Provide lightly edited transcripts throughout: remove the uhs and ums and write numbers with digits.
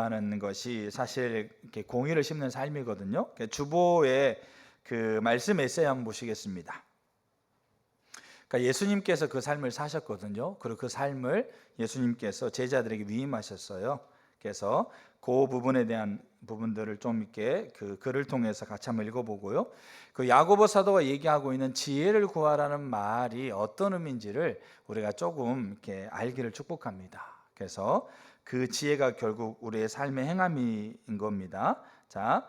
구하는 것이 사실 이렇게 공의를 심는 삶이거든요. 주보의 그 말씀 에세이 한번 보시겠습니다. 그러니까 예수님께서 그 삶을 사셨거든요. 그리고 그 삶을 예수님께서 제자들에게 위임하셨어요. 그래서 그 부분에 대한 부분들을 좀 이렇게 그 글을 통해서 같이 한번 읽어보고요. 그 야고보 사도가 얘기하고 있는 지혜를 구하라는 말이 어떤 의미인지를 우리가 조금 이렇게 알기를 축복합니다. 그래서 그 지혜가 결국 우리의 삶의 행함인 겁니다. 자,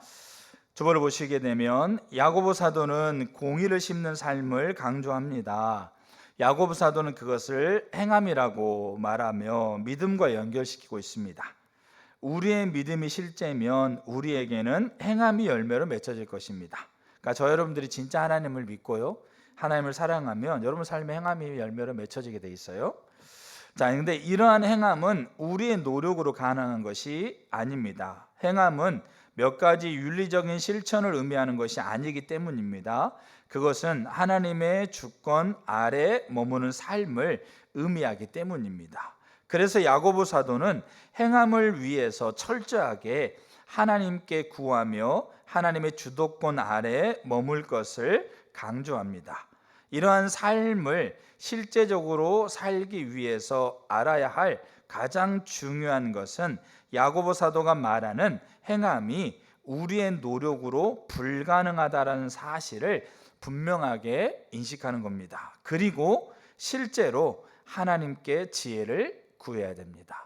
주보를 보시게 되면 야고보 사도는 공의를 심는 삶을 강조합니다. 야고보 사도는 그것을 행함이라고 말하며 믿음과 연결시키고 있습니다. 우리의 믿음이 실제면 우리에게는 행함이 열매로 맺혀질 것입니다. 그러니까 저 여러분들이 진짜 하나님을 믿고요, 하나님을 사랑하면 여러분 삶의 행함이 열매로 맺혀지게 돼 있어요. 자, 근데 이러한 행함은 우리의 노력으로 가능한 것이 아닙니다. 행함은 몇 가지 윤리적인 실천을 의미하는 것이 아니기 때문입니다. 그것은 하나님의 주권 아래 머무는 삶을 의미하기 때문입니다. 그래서 야고보 사도는 행함을 위해서 철저하게 하나님께 구하며 하나님의 주도권 아래 머물 것을 강조합니다. 이러한 삶을 실제적으로 살기 위해서 알아야 할 가장 중요한 것은 야고보 사도가 말하는 행함이 우리의 노력으로 불가능하다라는 사실을 분명하게 인식하는 겁니다. 그리고 실제로 하나님께 지혜를 구해야 됩니다.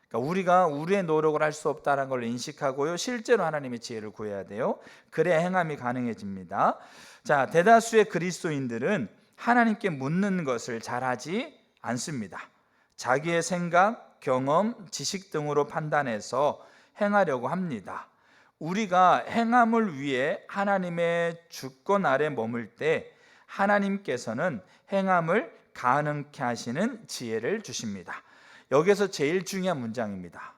그러니까 우리가 우리의 노력을 할 수 없다는 걸 인식하고요, 실제로 하나님의 지혜를 구해야 돼요. 그래야 행함이 가능해집니다. 자, 대다수의 그리스도인들은 하나님께 묻는 것을 잘하지 않습니다. 자기의 생각, 경험, 지식 등으로 판단해서 행하려고 합니다. 우리가 행함을 위해 하나님의 주권 아래 머물 때 하나님께서는 행함을 가능케 하시는 지혜를 주십니다. 여기서 제일 중요한 문장입니다.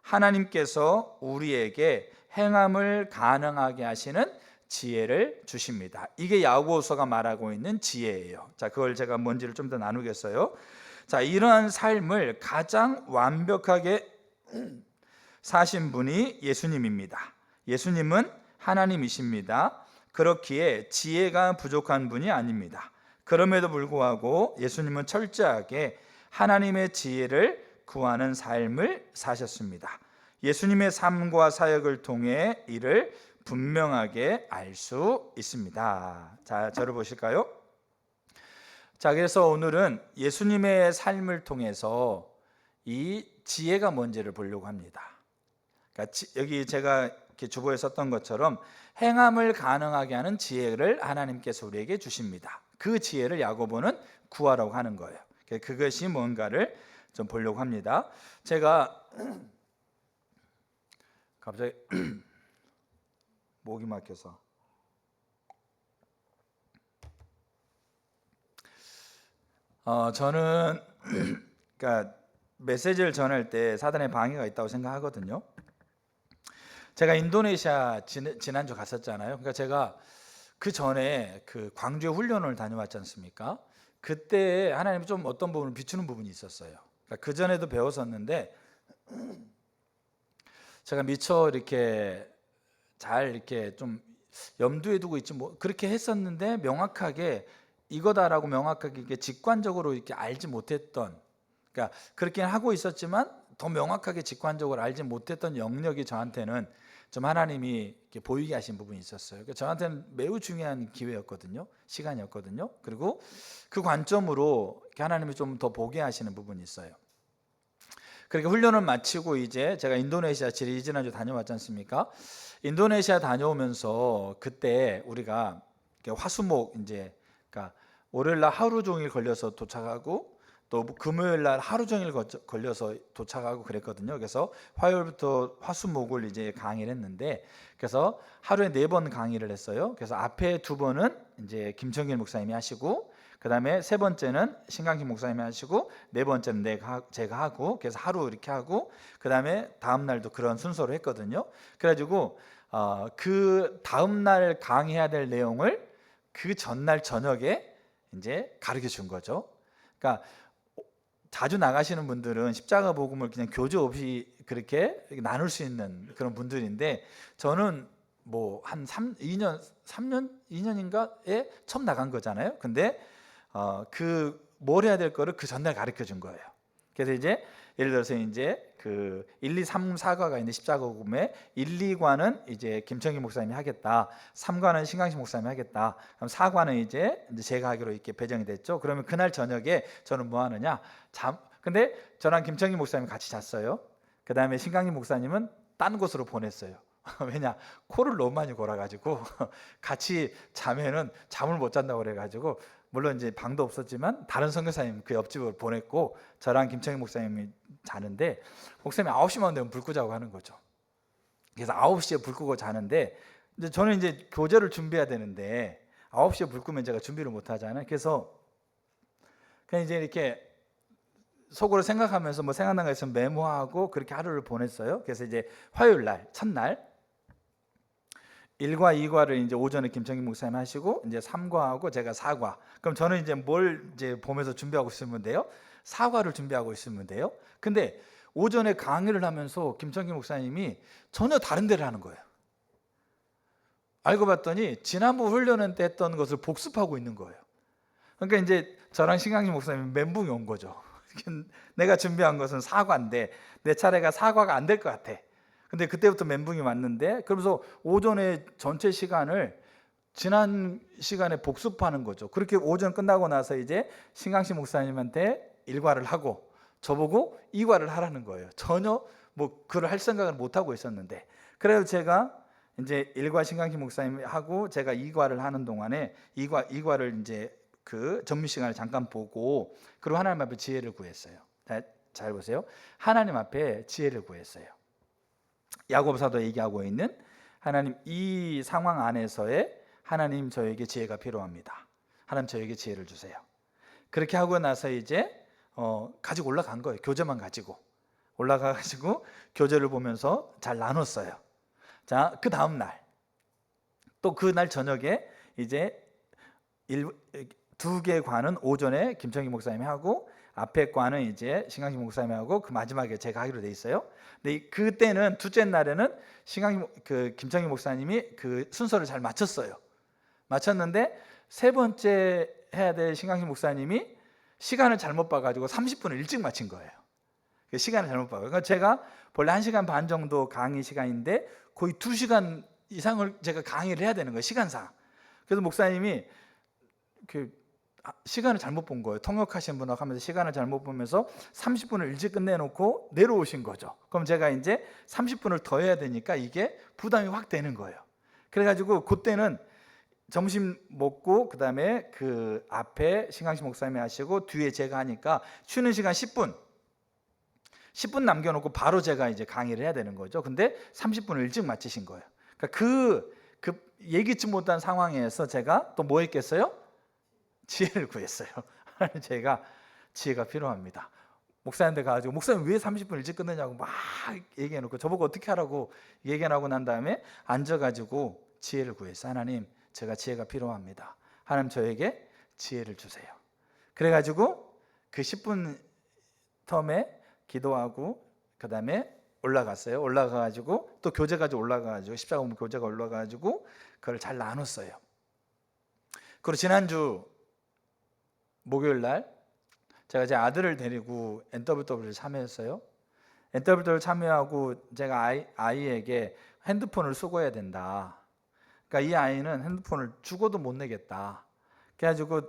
하나님께서 우리에게 행함을 가능하게 하시는 지혜를 주십니다. 이게 야고보서가 말하고 있는 지혜예요. 자, 그걸 제가 뭔지를 좀 더 나누겠어요. 자, 이러한 삶을 가장 완벽하게 사신 분이 예수님입니다. 예수님은 하나님이십니다. 그렇기에 지혜가 부족한 분이 아닙니다. 그럼에도 불구하고 예수님은 철저하게 하나님의 지혜를 구하는 삶을 사셨습니다. 예수님의 삶과 사역을 통해 이를 분명하게 알 수 있습니다. 자, 저를 보실까요? 자, 그래서 오늘은 예수님의 삶을 통해서 이 지혜가 뭔지를 보려고 합니다. 그러니까 여기 제가 이렇게 주보에 썼던 것처럼 행함을 가능하게 하는 지혜를 하나님께서 우리에게 주십니다. 그 지혜를 야고보는 구하라고 하는 거예요. 그것이 뭔가를 좀 보려고 합니다. 제가 갑자기 목이 막혀서 저는 그러니까 메시지를 전할 때 사단의 방해가 있다고 생각하거든요. 제가 인도네시아 지난주 갔었잖아요. 그러니까 제가 그 전에 그 광주에 훈련을 다녀왔지 않습니까? 그때 하나님이 좀 어떤 부분을 비추는 부분이 있었어요. 그러니까 그 전에도 배웠었는데 제가 미처 이렇게 잘 이렇게 좀 염두에 두고 있지 뭐 그렇게 했었는데 명확하게 이거다라고 명확하게 이렇게 직관적으로 이렇게 알지 못했던, 그러니까 그렇게 하고 있었지만 더 명확하게 직관적으로 알지 못했던 영역이 저한테는 좀 하나님이 이렇게 보이게 하신 부분이 있었어요. 그러니까 저한테는 매우 중요한 기회였거든요, 시간이었거든요. 그리고 그 관점으로 하나님이 좀 더 보게 하시는 부분이 있어요. 그렇게 훈련을 마치고 이제 제가 인도네시아 지난주 다녀왔지 않습니까? 인도네시아 다녀오면서 그때 우리가 화수목 이제 그러니까 월요일 날 하루 종일 걸려서 도착하고 또 금요일 날 하루 종일 걸려서 도착하고 그랬거든요. 그래서 화요일부터 화수목을 이제 강의를 했는데, 그래서 하루에 4번 강의를 했어요. 그래서 앞에 2번은 이제 김청길 목사님이 하시고, 그 다음에 3번째는 신강kim 목사님이 하시고, 4번째는 제가 하고, 그래서 하루 이렇게 하고, 그 다음에 다음 날도 그런 순서로 했거든요. 그래가지고 그 다음 날 강의해야 될 내용을 그 전날 저녁에 이제 가르쳐 준 거죠. 그러니까 자주 나가시는 분들은 십자가 복음을 그냥 교재 없이 그렇게 나눌 수 있는 그런 분들인데, 저는 뭐 한 2년인가에 처음 나간 거잖아요. 근데 그 뭘 해야 될 거를 그 전날 가르쳐 준 거예요. 그래서 이제 예를 들어서 이제 그 1, 2, 3, 4과가 있는데 십자가복음에 1, 2과는 이제 김청기 목사님이 하겠다. 3과는 신강식 목사님이 하겠다. 그럼 4과는 이제 제가 하기로 이렇게 배정이 됐죠. 그러면 그날 저녁에 저는 뭐 하느냐? 근데 저랑 김청기 목사님이 같이 잤어요. 그 다음에 신강식 목사님은 딴 곳으로 보냈어요. 왜냐? 코를 너무 많이 골아가지고 같이 자면은 잠을 못 잔다고 그래가지고, 물론 이제 방도 없었지만 다른 선교사님 그 옆집으로 보냈고, 저랑 김청희 목사님이 자는데, 목사님이 9시만 되면 불 끄자고 하는 거죠. 그래서 9시에 불 끄고 자는데, 이제 저는 이제 교제를 준비해야 되는데 9시에 불 끄면 제가 준비를 못 하잖아요. 그래서 그냥 이제 이렇게 속으로 생각하면서 뭐 생각난 거 있으면 메모하고 그렇게 하루를 보냈어요. 그래서 이제 화요일 날, 첫날 1과 2과를 이제 오전에 김청기 목사님 하시고, 이제 3과하고 제가 4과. 그럼 저는 이제 뭘 이제 보면서 준비하고 있으면 돼요? 4과를 준비하고 있으면 돼요. 근데 오전에 강의를 하면서 김청기 목사님이 전혀 다른 데를 하는 거예요. 알고 봤더니 지난번 훈련원 때 했던 것을 복습하고 있는 거예요. 그러니까 이제 저랑 신강식 목사님이 멘붕이 온 거죠. 내가 준비한 것은 4과인데 내 차례가 4과가 안 될 것 같아. 근데 그때부터 멘붕이 왔는데, 그러면서 오전에 전체 시간을 지난 시간에 복습하는 거죠. 그렇게 오전 끝나고 나서 이제 신강식 목사님한테 1과를 하고 저보고 2과를 하라는 거예요. 전혀 뭐 그걸 할 생각을 못 하고 있었는데, 그래서 제가 이제 1과 신강식 목사님이 하고 제가 2과를 하는 동안에 2과를 이제 그 전문 시간을 잠깐 보고, 그리고 하나님 앞에 지혜를 구했어요. 잘 보세요. 하나님 앞에 지혜를 구했어요. 야고보서도 얘기하고 있는, 하나님 이 상황 안에서의 하나님 저에게 지혜가 필요합니다. 하나님 저에게 지혜를 주세요. 그렇게 하고 나서 이제 가지고 올라간 거예요. 교재만 가지고 올라가가지고 교재를 보면서 잘 나눴어요. 자, 그 다음 날, 또 그 날 저녁에 이제 2개 과는 오전에 김청기 목사님이 하고, 앞에 과는 이제 신강식 목사님이 하고, 그 마지막에 제가 하기로 돼 있어요. 근데 그때는 둘째 날에는 김청기 목사님이 그 순서를 잘 맞췄어요. 맞췄는데 세 번째 해야 될 신강식 목사님이 시간을 잘못 봐가지고 30분을 일찍 마친 거예요. 시간을 잘못 봐요. 그러니까 제가 원래 1시간 반 정도 강의 시간인데 거의 2시간 이상을 제가 강의를 해야 되는 거예요, 시간상. 그래서 목사님이 시간을 잘못 본 거예요. 통역하신 분하고 하면서 시간을 잘못 보면서 30분을 일찍 끝내놓고 내려오신 거죠. 그럼 제가 이제 30분을 더 해야 되니까 이게 부담이 확 되는 거예요. 그래가지고 그때는 점심 먹고 그 다음에 그 앞에 신강식 목사님이 하시고 뒤에 제가 하니까 쉬는 시간 10분 남겨놓고 바로 제가 이제 강의를 해야 되는 거죠. 근데 30분을 일찍 마치신 거예요. 그러니까 그 예기치 못한 상황에서 제가 또 뭐 했겠어요? 지혜를 구했어요. 제가 지혜가 필요합니다. 목사님한테 가가지고, 목사님 왜 30분 일찍 끝내냐고 막 얘기해놓고 저보고 어떻게 하라고 얘기하고 난 다음에 앉아가지고 지혜를 구했어요. 하나님, 제가 지혜가 필요합니다. 하나님 저에게 지혜를 주세요. 그래가지고 그 10분 텀에 기도하고 그 다음에 올라갔어요. 올라가가지고 또 교재 가지고 올라가가지고 십자가 교재가 올라가가지고 그걸 잘 나눴어요. 그리고 지난주 목요일 날 제가 제 아들을 데리고 NWW를 참여했어요. NWW를 참여하고 제가 아이에게 핸드폰을 수거해야 된다. 그러니까 이 아이는 핸드폰을 주고도 못 내겠다. 그래가지고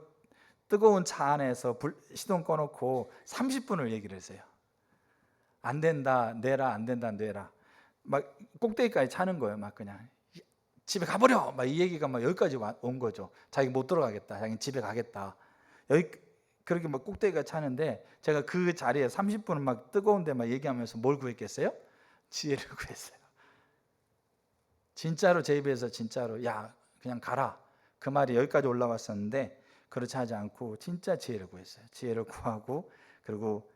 뜨거운 차 안에서 시동 꺼놓고 30분을 얘기를 했어요. 안 된다, 내라, 안 된다, 내라. 막 꼭대기까지 차는 거예요. 막 그냥 집에 가버려. 막 이 얘기가 막 여기까지 온 거죠. 자기 못 들어가겠다. 자기 집에 가겠다. 여기 그렇게 막 꼭대기가 차는데 제가 그 자리에 30분을 막 뜨거운데 막 얘기하면서 뭘 구했겠어요? 지혜를 구했어요. 진짜로 제 입에서 진짜로 야 그냥 가라 그 말이 여기까지 올라왔었는데 그렇지 하지 않고 진짜 지혜를 구했어요. 지혜를 구하고 그리고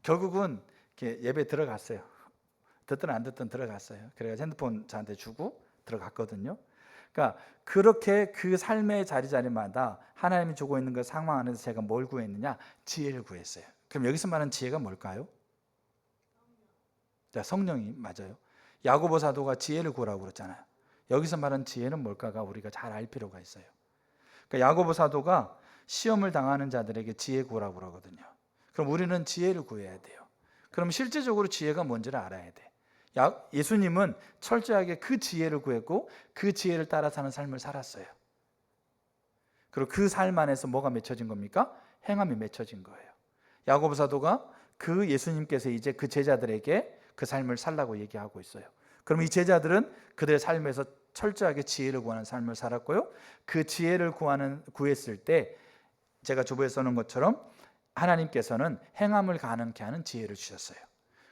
결국은 이렇게 예배 들어갔어요. 듣든 안 듣든 들어갔어요. 그래서 핸드폰 저한테 주고 들어갔거든요. 그러니까 그렇게 그 삶의 자리마다 하나님이 주고 있는 그 상황 안에서 제가 뭘 구했느냐? 지혜를 구했어요. 그럼 여기서 말하는 지혜가 뭘까요? 성령이 맞아요. 야고보 사도가 지혜를 구하라고 그랬잖아요. 여기서 말하는 지혜는 뭘까가 우리가 잘 알 필요가 있어요. 그러니까 야고보 사도가 시험을 당하는 자들에게 지혜 구하라고 그러거든요. 그럼 우리는 지혜를 구해야 돼요. 그럼 실제적으로 지혜가 뭔지를 알아야 돼. 예수님은 철저하게 그 지혜를 구했고 그 지혜를 따라 사는 삶을 살았어요. 그리고 그 삶 안에서 뭐가 맺혀진 겁니까? 행함이 맺혀진 거예요. 야고보 사도가 그 예수님께서 이제 그 제자들에게 그 삶을 살라고 얘기하고 있어요. 그럼 이 제자들은 그들의 삶에서 철저하게 지혜를 구하는 삶을 살았고요. 그 지혜를 구했을 때 제가 주보에 써놓은 것처럼 하나님께서는 행함을 가능케 하는 지혜를 주셨어요.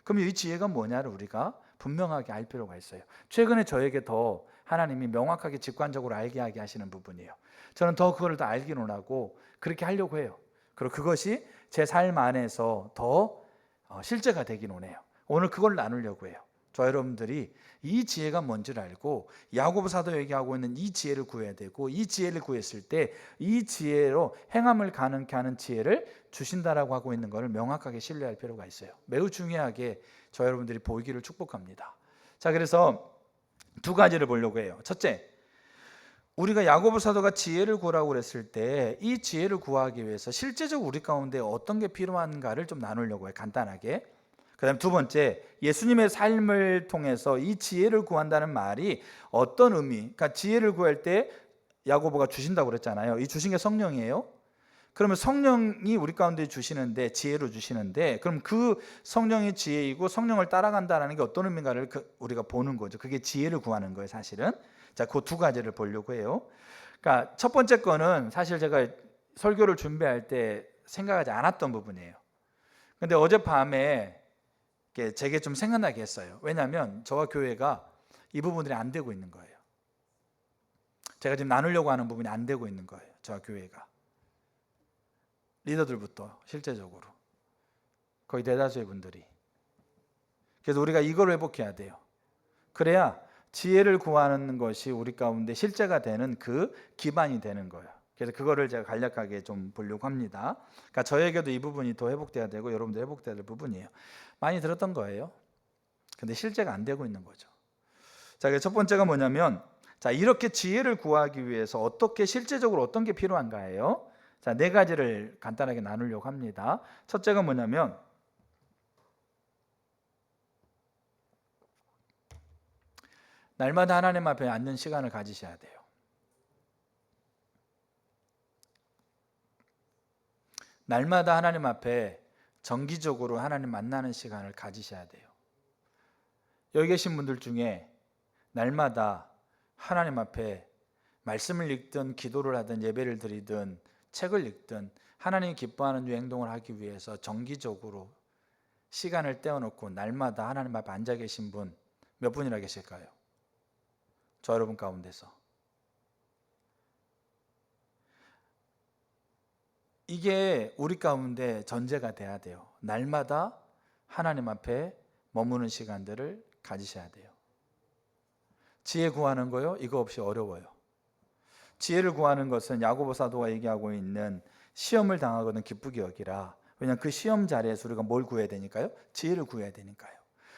그럼 이 지혜가 뭐냐를 우리가 분명하게 알 필요가 있어요. 최근에 저에게 더 하나님이 명확하게 직관적으로 알게 하게 하시는 부분이에요. 저는 더 그걸 더 알기는 하고 그렇게 하려고 해요. 그리고 그것이 제 삶 안에서 더 실제가 되기는 해요. 오늘 그걸 나누려고 해요. 저 여러분들이 이 지혜가 뭔지를 알고 야고보 사도 얘기하고 있는 이 지혜를 구해야 되고 이 지혜를 구했을 때 이 지혜로 행함을 가능케 하는 지혜를 주신다라고 하고 있는 것을 명확하게 신뢰할 필요가 있어요. 매우 중요하게 저 여러분들이 보이기를 축복합니다. 자, 그래서 두 가지를 보려고 해요. 첫째, 우리가 야고보 사도가 지혜를 구하라고 그랬을 때 이 지혜를 구하기 위해서 실제적으로 우리 가운데 어떤 게 필요한가를 좀 나누려고 해요. 간단하게. 그 다음 두 번째, 예수님의 삶을 통해서 이 지혜를 구한다는 말이 어떤 의미, 그러니까 지혜를 구할 때 야고보가 주신다고 그랬잖아요. 이 주신 게 성령이에요. 그러면 성령이 우리 가운데 주시는데, 지혜로 주시는데, 그럼 그 성령이 지혜이고 성령을 따라간다는 게 어떤 의미인가를 우리가 보는 거죠. 그게 지혜를 구하는 거예요, 사실은. 자, 그 두 가지를 보려고 해요. 그러니까 첫 번째 거는 사실 제가 설교를 준비할 때 생각하지 않았던 부분이에요. 근데 어젯밤에 제게 좀 생각나게 했어요. 왜냐하면 저와 교회가 이 부분들이 안 되고 있는 거예요. 제가 지금 나누려고 하는 부분이 안 되고 있는 거예요. 저와 교회가. 리더들부터 실제적으로 거의 대다수의 분들이. 그래서 우리가 이걸 회복해야 돼요. 그래야 지혜를 구하는 것이 우리 가운데 실제가 되는 그 기반이 되는 거예요. 그래서 그거를 제가 간략하게 좀 보려고 합니다. 그러니까 저에게도 이 부분이 더 회복돼야 되고 여러분도 회복돼야 될 부분이에요. 많이 들었던 거예요. 근데 실제가 안 되고 있는 거죠. 자, 첫 번째가 뭐냐면, 자, 이렇게 지혜를 구하기 위해서 어떻게 실제적으로 어떤 게 필요한가예요? 자, 네 가지를 간단하게 나누려고 합니다. 첫째가 뭐냐면, 날마다 하나님 앞에 앉는 시간을 가지셔야 돼요. 날마다 하나님 앞에 정기적으로 하나님 만나는 시간을 가지셔야 돼요. 여기 계신 분들 중에 날마다 하나님 앞에 말씀을 읽든 기도를 하든 예배를 드리든 책을 읽든 하나님이 기뻐하는 행동을 하기 위해서 정기적으로 시간을 떼어놓고 날마다 하나님 앞에 앉아 계신 분 몇 분이나 계실까요? 저 여러분 가운데서. 이게 우리 가운데 전제가 돼야 돼요. 날마다 하나님 앞에 머무는 시간들을 가지셔야 돼요. 지혜 구하는 거요? 이거 없이 어려워요. 지혜를 구하는 것은 야고보 사도가 얘기하고 있는 시험을 당하거든 기쁘게 여기라. 왜냐하면 그 시험 자리에서 우리가 뭘 구해야 되니까요? 지혜를 구해야 되니까요.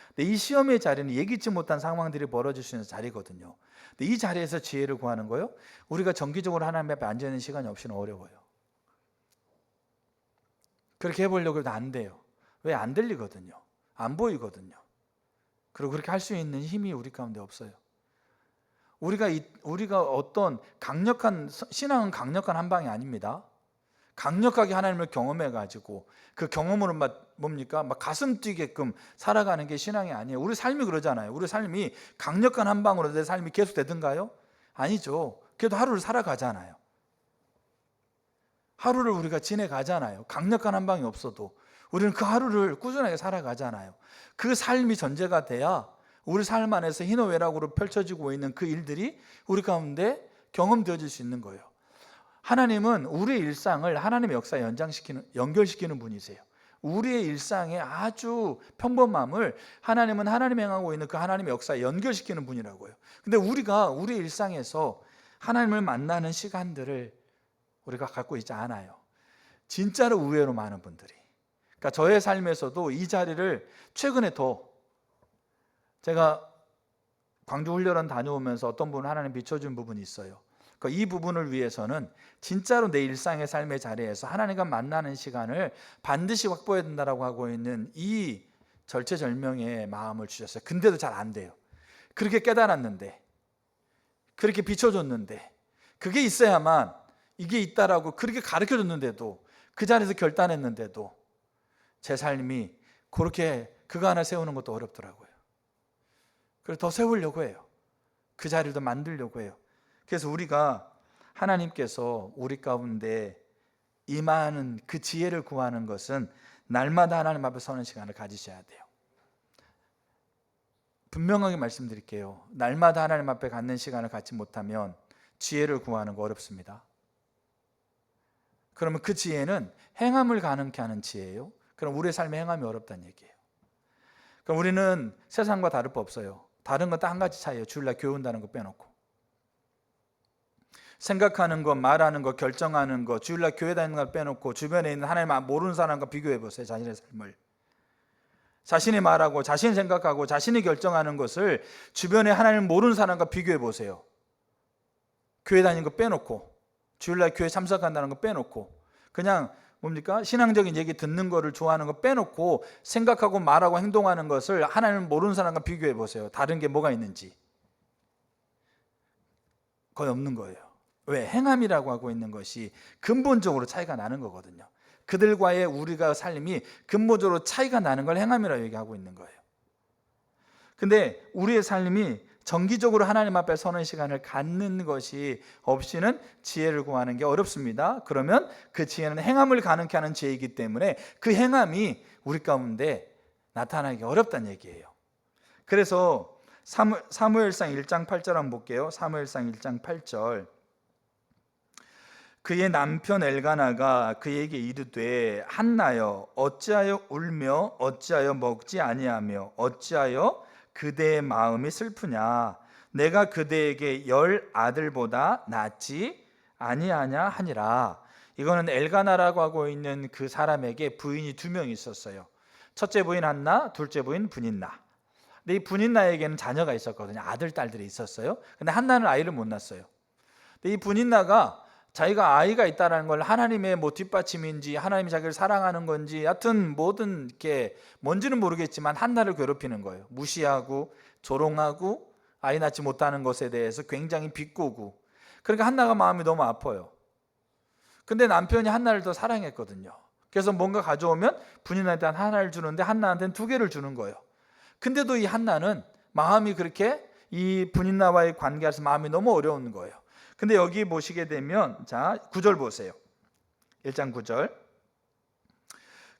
근데 이 시험의 자리는 예기치 못한 상황들이 벌어질 수 있는 자리거든요. 근데 이 자리에서 지혜를 구하는 거요? 우리가 정기적으로 하나님 앞에 앉아있는 시간이 없이는 어려워요. 그렇게 해보려고 해도 안 돼요. 왜? 안 들리거든요. 안 보이거든요. 그리고 그렇게 할 수 있는 힘이 우리 가운데 없어요. 우리가 어떤 강력한, 신앙은 강력한 한 방이 아닙니다. 강력하게 하나님을 경험해가지고 그 경험으로 뭡니까? 막 가슴 뛰게끔 살아가는 게 신앙이 아니에요. 우리 삶이 그러잖아요. 우리 삶이 강력한 한 방으로 내 삶이 계속 되든가요? 아니죠. 그래도 하루를 살아가잖아요. 하루를 우리가 지내가잖아요. 강력한 한 방이 없어도 우리는 그 하루를 꾸준하게 살아가잖아요. 그 삶이 전제가 돼야 우리 삶 안에서 희노애락으로 펼쳐지고 있는 그 일들이 우리 가운데 경험되어질 수 있는 거예요. 하나님은 우리의 일상을 하나님의 역사에 연결시키는 분이세요. 우리의 일상의 아주 평범함을 하나님은 하나님이 행하고 있는 그 하나님의 역사에 연결시키는 분이라고요. 근데 우리가 우리의 일상에서 하나님을 만나는 시간들을 우리가 갖고 있지 않아요. 진짜로 의외로 많은 분들이. 그러니까 저의 삶에서도 이 자리를 최근에 더 제가 광주 훈련원 다녀오면서 어떤 분은 하나님 비춰준 부분이 있어요. 이 부분을 위해서는 진짜로 내 일상의 삶의 자리에서 하나님과 만나는 시간을 반드시 확보해야 된다라고 하고 있는 이 절체절명의 마음을 주셨어요. 근데도 잘 안 돼요. 그렇게 깨달았는데, 그렇게 비춰줬는데, 그게 있어야만 이게 있다라고 그렇게 가르쳐줬는데도, 그 자리에서 결단했는데도 제 삶이 그렇게 그거 하나 세우는 것도 어렵더라고요. 그래서 더 세우려고 해요. 그 자리를 더 만들려고 해요. 그래서 우리가 하나님께서 우리 가운데 임하는 그 지혜를 구하는 것은 날마다 하나님 앞에 서는 시간을 가지셔야 돼요. 분명하게 말씀드릴게요. 날마다 하나님 앞에 갖는 시간을 갖지 못하면 지혜를 구하는 거 어렵습니다. 그러면 그 지혜는 행함을 가능케 하는 지혜예요. 그럼 우리의 삶에 행함이 어렵다는 얘기예요. 그럼 우리는 세상과 다를 바 없어요. 다른 건 딱 한 가지 차이예요. 주일날 교회 온다는 거 빼놓고. 생각하는 거, 말하는 거, 결정하는 거, 주일날 교회 다니는 걸 빼놓고 주변에 있는 하나님 모르는 사람과 비교해 보세요. 자신의 삶을. 자신이 말하고 자신이 생각하고 자신이 결정하는 것을 주변에 하나님 모르는 사람과 비교해 보세요. 교회 다니는 거 빼놓고, 주일날 교회 참석한다는 거 빼놓고, 그냥 뭡니까? 신앙적인 얘기 듣는 거를 좋아하는 거 빼놓고 생각하고 말하고 행동하는 것을 하나님 모르는 사람과 비교해 보세요. 다른 게 뭐가 있는지. 거의 없는 거예요. 왜? 행함이라고 하고 있는 것이 근본적으로 차이가 나는 거거든요. 그들과의 우리가 삶이 근본적으로 차이가 나는 걸 행함이라고 얘기하고 있는 거예요. 근데 우리의 삶이 정기적으로 하나님 앞에 서는 시간을 갖는 것이 없이는 지혜를 구하는 게 어렵습니다. 그러면 그 지혜는 행함을 가능케 하는 지혜이기 때문에 그 행함이 우리 가운데 나타나기 어렵다는 얘기예요. 그래서 사무엘상 1장 8절 한번 볼게요. 사무엘상 1장 8절. 그의 남편 엘가나가 그에게 이르되 한나여 어찌하여 울며 어찌하여 먹지 아니하며 어찌하여 그대의 마음이 슬프냐. 내가 그대에게 10 아들보다 낫지 아니하냐 하니라. 이거는 엘가나라고 하고 있는 그 사람에게 부인이 2명이 있었어요. 첫째 부인 한나, 둘째 부인 분인나. 근데 이 분인나에게는 자녀가 있었거든요. 아들, 딸들이 있었어요. 근데 한나는 아이를 못 낳았어요. 근데 이 분인나가 자기가 아이가 있다는 걸 하나님의 뒷받침인지 하나님이 자기를 사랑하는 건지 하여튼 뭐든 이렇게 뭔지는 모르겠지만 한나를 괴롭히는 거예요. 무시하고 조롱하고 아이 낳지 못하는 것에 대해서 굉장히 비꼬고. 그러니까 한나가 마음이 너무 아파요. 근데 남편이 한나를 더 사랑했거든요. 그래서 뭔가 가져오면 분인한테는 하나를 주는데 한나한테는 2개를 주는 거예요. 근데도 이 한나는 마음이 그렇게 이 분인나와의 관계에서 마음이 너무 어려운 거예요. 근데 여기 보시게 되면 자 9절 보세요. 1장 9절.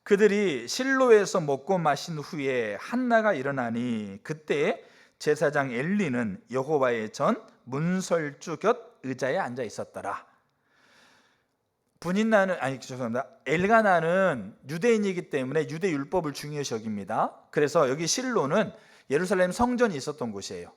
그들이 실로에서 먹고 마신 후에 한나가 일어나니 그때 제사장 엘리는 여호와의 전 문설주 곁 의자에 앉아 있었더라. 엘가나는 유대인이기 때문에 유대 율법을 중요시 여깁니다. 그래서 여기 실로는 예루살렘 성전이 있었던 곳이에요.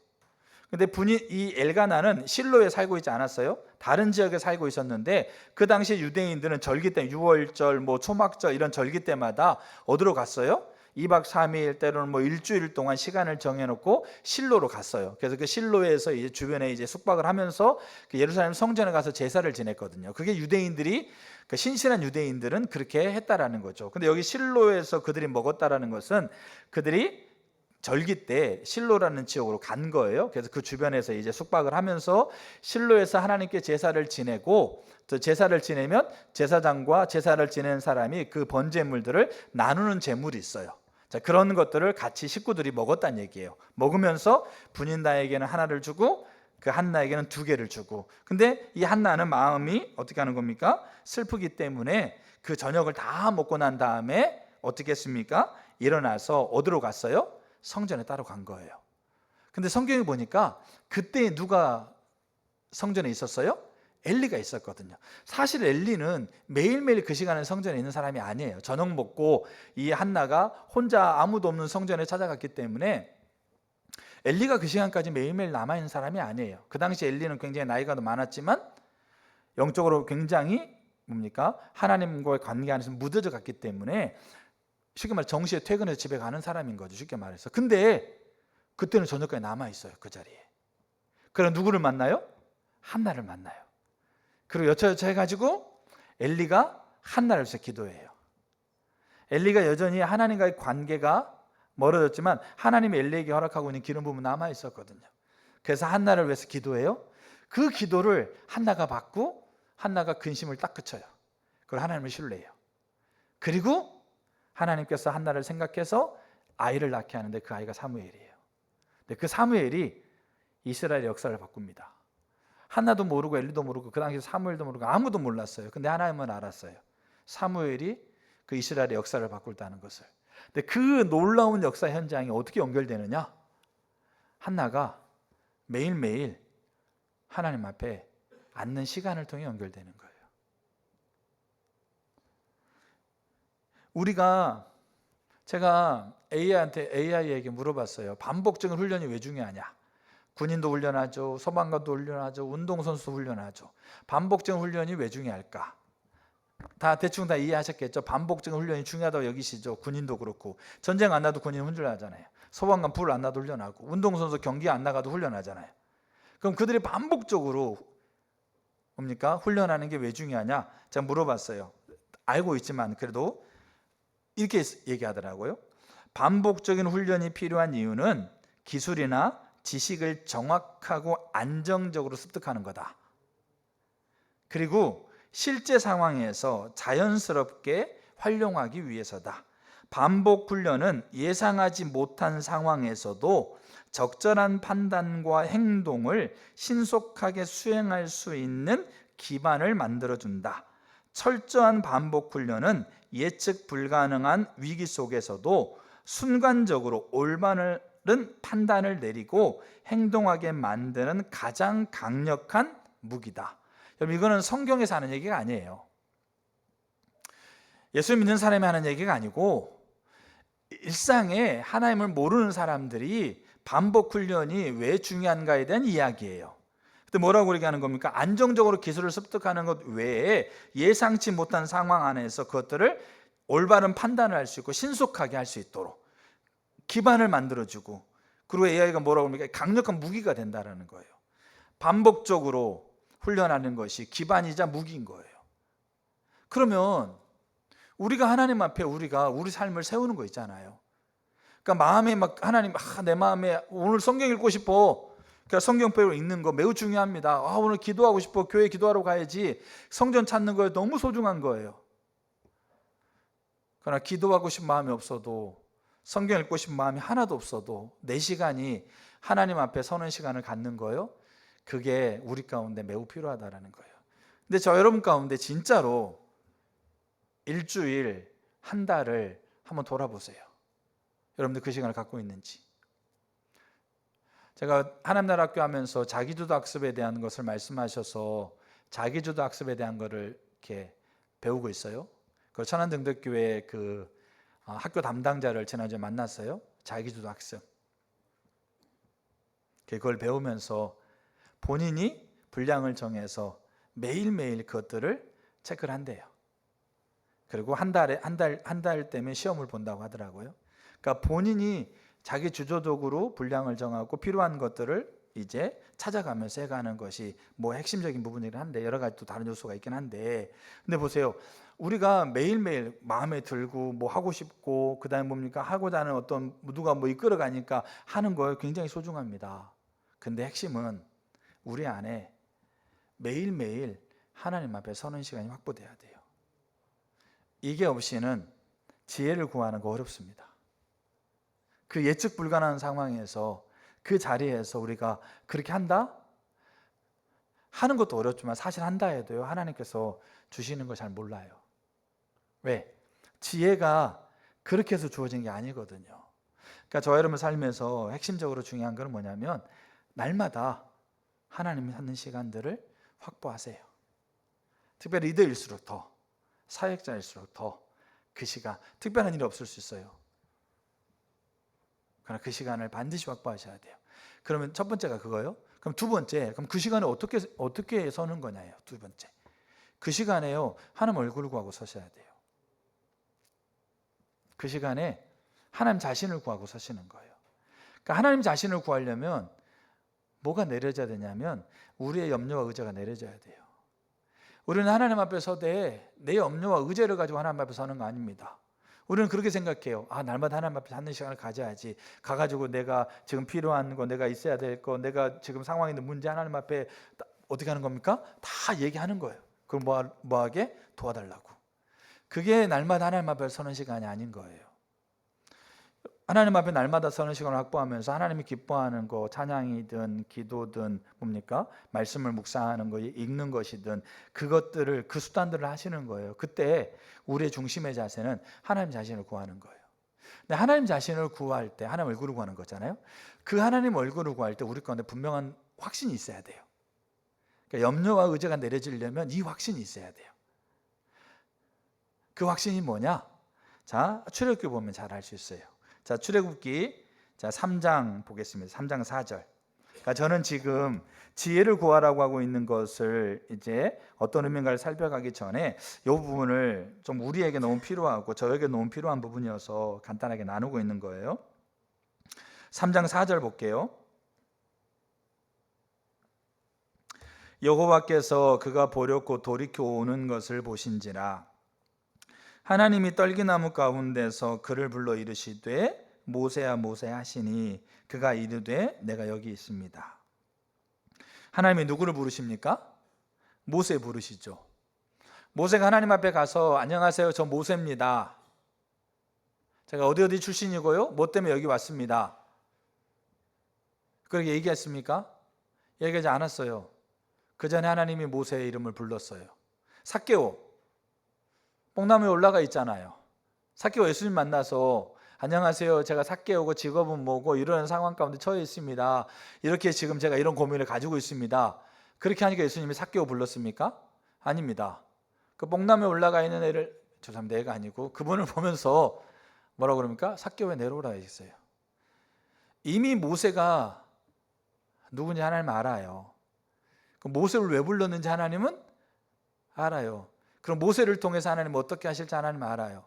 근데 이 엘가나는 실로에 살고 있지 않았어요. 다른 지역에 살고 있었는데 그 당시 유대인들은 절기 때 6월절, 초막절 이런 절기 때마다 어디로 갔어요? 2박 3일 때로는 일주일 동안 시간을 정해놓고 실로로 갔어요. 그래서 그 실로에서 이제 주변에 이제 숙박을 하면서 그 예루살렘 성전에 가서 제사를 지냈거든요. 그게 유대인들이 그 신실한 유대인들은 그렇게 했다라는 거죠. 근데 여기 실로에서 그들이 먹었다라는 것은 그들이 절기 때 실로라는 지역으로 간 거예요. 그래서 그 주변에서 이제 숙박을 하면서 실로에서 하나님께 제사를 지내고, 또 제사를 지내면 제사장과 제사를 지내는 사람이 그 번제물들을 나누는 제물이 있어요. 자, 그런 것들을 같이 식구들이 먹었다는 얘기예요. 먹으면서 분인나에게는 하나를 주고 그 한나에게는 2개를 주고. 근데 이 한나는 마음이 어떻게 하는 겁니까? 슬프기 때문에 그 저녁을 다 먹고 난 다음에 어떻게 했습니까? 일어나서 어디로 갔어요? 성전에 따로 간 거예요. 근데 성경에 보니까 그때 누가 성전에 있었어요? 엘리가 있었거든요. 사실 엘리는 매일매일 그 시간에 성전에 있는 사람이 아니에요. 저녁 먹고 이 한나가 혼자 아무도 없는 성전에 찾아갔기 때문에 엘리가 그 시간까지 매일매일 남아있는 사람이 아니에요. 그 당시 엘리는 굉장히 나이가 많았지만 영적으로 굉장히 하나님과의 관계 안에서 무뎌져 갔기 때문에 쉽게 말해 정시에 퇴근해서 집에 가는 사람인 거죠. 쉽게 말해서. 근데 그때는 저녁까지 남아있어요. 그 자리에. 그럼 누구를 만나요? 한나를 만나요. 그리고 여차여차 해가지고 엘리가 한나를 위해서 기도해요. 엘리가 여전히 하나님과의 관계가 멀어졌지만 하나님이 엘리에게 허락하고 있는 기름 부음은 남아있었거든요. 그래서 한나를 위해서 기도해요. 그 기도를 한나가 받고 한나가 근심을 딱 그쳐요. 그걸 하나님을 신뢰해요. 그리고 하나님께서 한나를 생각해서 아이를 낳게 하는데 그 아이가 사무엘이에요. 근데 그 사무엘이 이스라엘의 역사를 바꿉니다. 한나도 모르고 엘리도 모르고 그 당시 사무엘도 모르고 아무도 몰랐어요. 근데 하나님은 알았어요. 사무엘이 그 이스라엘의 역사를 바꿀다는 것을. 근데 그 놀라운 역사 현장이 어떻게 연결되느냐? 한나가 매일매일 하나님 앞에 앉는 시간을 통해 연결되는 거예요. 제가 AI에게 물어봤어요. 반복적인 훈련이 왜 중요하냐? 군인도 훈련하죠. 소방관도 훈련하죠. 운동선수도 훈련하죠. 반복적인 훈련이 왜 중요할까? 대충 다 이해하셨겠죠? 반복적인 훈련이 중요하다고 여기시죠? 군인도 그렇고. 전쟁 안 나도 군인 훈련하잖아요. 소방관 불 안 나도 훈련하고. 운동선수 경기 안 나가도 훈련하잖아요. 그럼 그들이 반복적으로 뭡니까? 훈련하는 게 왜 중요하냐? 제가 물어봤어요. 알고 있지만 그래도 이렇게 얘기하더라고요. 반복적인 훈련이 필요한 이유는 기술이나 지식을 정확하고 안정적으로 습득하는 거다. 그리고 실제 상황에서 자연스럽게 활용하기 위해서다. 반복 훈련은 예상하지 못한 상황에서도 적절한 판단과 행동을 신속하게 수행할 수 있는 기반을 만들어준다. 철저한 반복 훈련은 예측 불가능한 위기 속에서도 순간적으로 올바른 판단을 내리고 행동하게 만드는 가장 강력한 무기다. 여러분, 이거는 성경에서 하는 얘기가 아니에요. 예수 믿는 사람이 하는 얘기가 아니고 일상에 하나님을 모르는 사람들이 반복 훈련이 왜 중요한가에 대한 이야기예요. 근데 뭐라고 얘기하는 겁니까? 안정적으로 기술을 습득하는 것 외에 예상치 못한 상황 안에서 그것들을 올바른 판단을 할 수 있고 신속하게 할 수 있도록 기반을 만들어주고, 그리고 AI가 뭐라고 합니까? 강력한 무기가 된다는 거예요. 반복적으로 훈련하는 것이 기반이자 무기인 거예요. 그러면 우리가 하나님 앞에 우리 삶을 세우는 거 있잖아요. 그러니까 마음에 막 하나님, 내 마음에 오늘 성경 읽고 싶어. 그러니까 성경배로 읽는 거 매우 중요합니다. 오늘 기도하고 싶어. 교회 기도하러 가야지. 성전 찾는 거에 너무 소중한 거예요. 그러나 기도하고 싶은 마음이 없어도, 성경 읽고 싶은 마음이 하나도 없어도 내 시간이 하나님 앞에 서는 시간을 갖는 거예요. 그게 우리 가운데 매우 필요하다라는 거예요. 근데 저 여러분 가운데 진짜로 일주일, 한 달을 한번 돌아보세요. 여러분들 그 시간을 갖고 있는지. 제가 하나님 나라 학교 하면서 자기주도 학습에 대한 것을 말씀하셔서 자기주도 학습에 대한 것을 이렇게 배우고 있어요. 그 천안등덕교회 학교 담당자를 지난주에 만났어요. 자기주도 학습. 그걸 배우면서 본인이 분량을 정해서 매일매일 그것들을 체크를 한대요. 그리고 한 달 때면 시험을 본다고 하더라고요. 그러니까 본인이 자기 주도적으로 분량을 정하고 필요한 것들을 이제 찾아가면서 해가는 것이 뭐 핵심적인 부분이긴 한데, 여러 가지 또 다른 요소가 있긴 한데, 근데 보세요. 우리가 매일매일 마음에 들고 뭐 하고 싶고, 그 다음에 뭡니까? 하고자 하는 어떤 누가 뭐 이끌어가니까 하는 거 굉장히 소중합니다. 근데 핵심은 우리 안에 매일매일 하나님 앞에 서는 시간이 확보돼야 돼요. 이게 없이는 지혜를 구하는 거 어렵습니다. 그 예측 불가능한 상황에서 그 자리에서 우리가 그렇게 한다? 하는 것도 어렵지만 사실 한다 해도요, 하나님께서 주시는 걸 잘 몰라요. 왜? 지혜가 그렇게 해서 주어진 게 아니거든요. 그러니까 저 여러분 삶에서 핵심적으로 중요한 건 뭐냐면, 날마다 하나님이 하는 시간들을 확보하세요. 특별히 리더일수록 더, 사역자일수록 더 그 시간, 특별한 일이 없을 수 있어요. 그러나 그 시간을 반드시 확보하셔야 돼요. 그러면 첫 번째가 그거예요. 그럼 두 번째, 그럼 그 시간에 어떻게 서는 거냐예요. 두 번째, 그 시간에요, 하나님 얼굴을 구하고 서셔야 돼요. 그 시간에 하나님 자신을 구하고 서시는 거예요. 그러니까 하나님 자신을 구하려면 뭐가 내려져야 되냐면 우리의 염려와 의지가 내려져야 돼요. 우리는 하나님 앞에 서되 내 염려와 의지를 가지고 하나님 앞에 서는 거 아닙니다. 우리는 그렇게 생각해요. 날마다 하나님 앞에 찾는 시간을 가져야지. 가가지고 내가 지금 필요한 거, 내가 있어야 될 거, 내가 지금 상황에 있는 문제 하나님 앞에 어떻게 하는 겁니까? 다 얘기하는 거예요. 그럼 뭐하게? 도와달라고. 그게 날마다 하나님 앞에 서는 시간이 아닌 거예요. 하나님 앞에 날마다 서는 시간을 확보하면서 하나님이 기뻐하는 거, 찬양이든 기도든 뭡니까? 말씀을 묵상하는 거, 읽는 것이든 그것들을, 그 수단들을 하시는 거예요. 그때 우리의 중심의 자세는 하나님 자신을 구하는 거예요. 근데 하나님 자신을 구할 때 하나님 얼굴을 구하는 거잖아요. 그 하나님 얼굴을 구할 때 우리 가운데 분명한 확신이 있어야 돼요. 그러니까 염려와 의지가 내려지려면 이 확신이 있어야 돼요. 그 확신이 뭐냐? 자, 출애굽기 보면 잘 알 수 있어요. 자, 출애굽기 3장 보겠습니다. 3장 4절. 그러니까 저는 지금 지혜를 구하라고 하고 있는 것을 이제 어떤 의미인가를 살펴가기 전에 이 부분을 좀 우리에게 너무 필요하고 저에게 너무 필요한 부분이어서 간단하게 나누고 있는 거예요. 3장 4절 볼게요. 여호와께서 그가 보렸고 돌이켜 오는 것을 보신지라 하나님이 떨기나무 가운데서 그를 불러 이르시되 모세야 모세야 하시니 그가 이르되 내가 여기 있습니다. 하나님이 누구를 부르십니까? 모세 부르시죠. 모세가 하나님 앞에 가서 안녕하세요, 저 모세입니다. 제가 어디 출신이고요, 뭐 때문에 여기 왔습니다. 그렇게 얘기했습니까? 얘기하지 않았어요. 그 전에 하나님이 모세의 이름을 불렀어요. 삭개오, 뽕나무에 올라가 있잖아요. 삭개오 예수님 만나서 안녕하세요, 제가 삭개오고 직업은 뭐고 이런 상황 가운데 처해 있습니다. 이렇게 지금 제가 이런 고민을 가지고 있습니다. 그렇게 하니까 예수님이 삭개오 불렀습니까? 아닙니다. 그 뽕나무에 올라가 있는 애를, 죄송합니다, 애가 아니고 그분을 보면서 뭐라고 그럽니까? 삭개오에 내려오라 했어요. 이미 모세가 누군지 하나님 알아요. 그 모세를 왜 불렀는지 하나님은 알아요. 그럼 모세를 통해서 하나님 어떻게 하실지 하나님 알아요.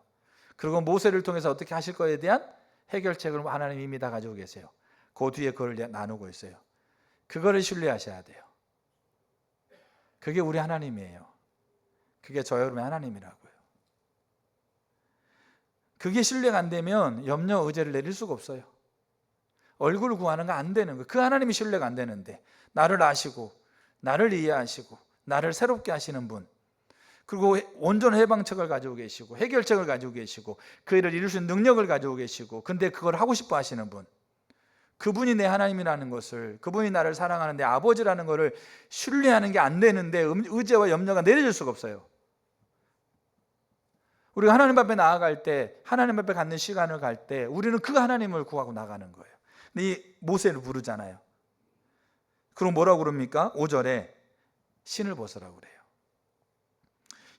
그리고 모세를 통해서 어떻게 하실 거에 대한 해결책을 하나님 이미 다 가지고 계세요. 그 뒤에 그걸 나누고 있어요. 그거를 신뢰하셔야 돼요. 그게 우리 하나님이에요. 그게 저 여러분의 하나님이라고요. 그게 신뢰가 안 되면 염려 의지를 내릴 수가 없어요. 얼굴을 구하는 거 안 되는 거예요. 그 하나님이 신뢰가 안 되는데 나를 아시고 나를 이해하시고 나를 새롭게 하시는 분, 그리고 온전한 해방책을 가지고 계시고 해결책을 가지고 계시고 그 일을 이룰 수 있는 능력을 가지고 계시고 근데 그걸 하고 싶어 하시는 분, 그분이 내 하나님이라는 것을, 그분이 나를 사랑하는 내 아버지라는 것을 신뢰하는 게 안 되는데 의지와 염려가 내려질 수가 없어요. 우리가 하나님 앞에 나아갈 때, 하나님 앞에 갖는 시간을 갈 때 우리는 그 하나님을 구하고 나가는 거예요. 근데 이 모세를 부르잖아요. 그럼 뭐라고 그럽니까? 5절에 신을 벗으라고 그래요.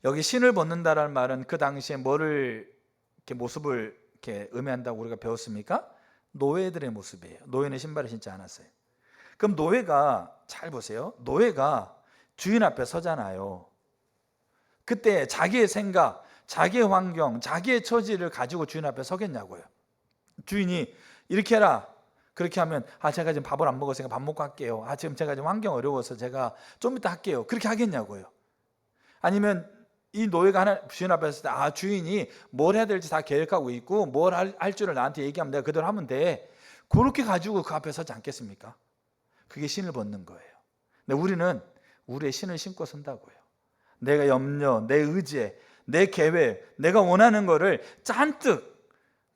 여기 신을 벗는다라는 말은 그 당시에 뭐를 이렇게 모습을 이렇게 의미한다고 우리가 배웠습니까? 노예들의 모습이에요. 노예는 신발을 신지 않았어요. 그럼 노예가, 잘 보세요, 노예가 주인 앞에 서잖아요. 그때 자기의 생각, 자기의 환경, 자기의 처지를 가지고 주인 앞에 서겠냐고요. 주인이 이렇게 해라, 그렇게 하면 제가 지금 밥을 안 먹었으니까 밥 먹고 할게요. 지금 제가 지금 환경 어려워서 제가 좀 이따 할게요. 그렇게 하겠냐고요. 아니면 이 노예가 주인 앞에 섰을 때 주인이 뭘 해야 될지 다 계획하고 있고 뭘 할 줄을 나한테 얘기하면 내가 그대로 하면 돼, 그렇게 가지고 그 앞에 서지 않겠습니까? 그게 신을 벗는 거예요. 근데 우리는 우리의 신을 신고 선다고요. 내가 염려, 내 의지에, 내 계획, 내가 원하는 거를 잔뜩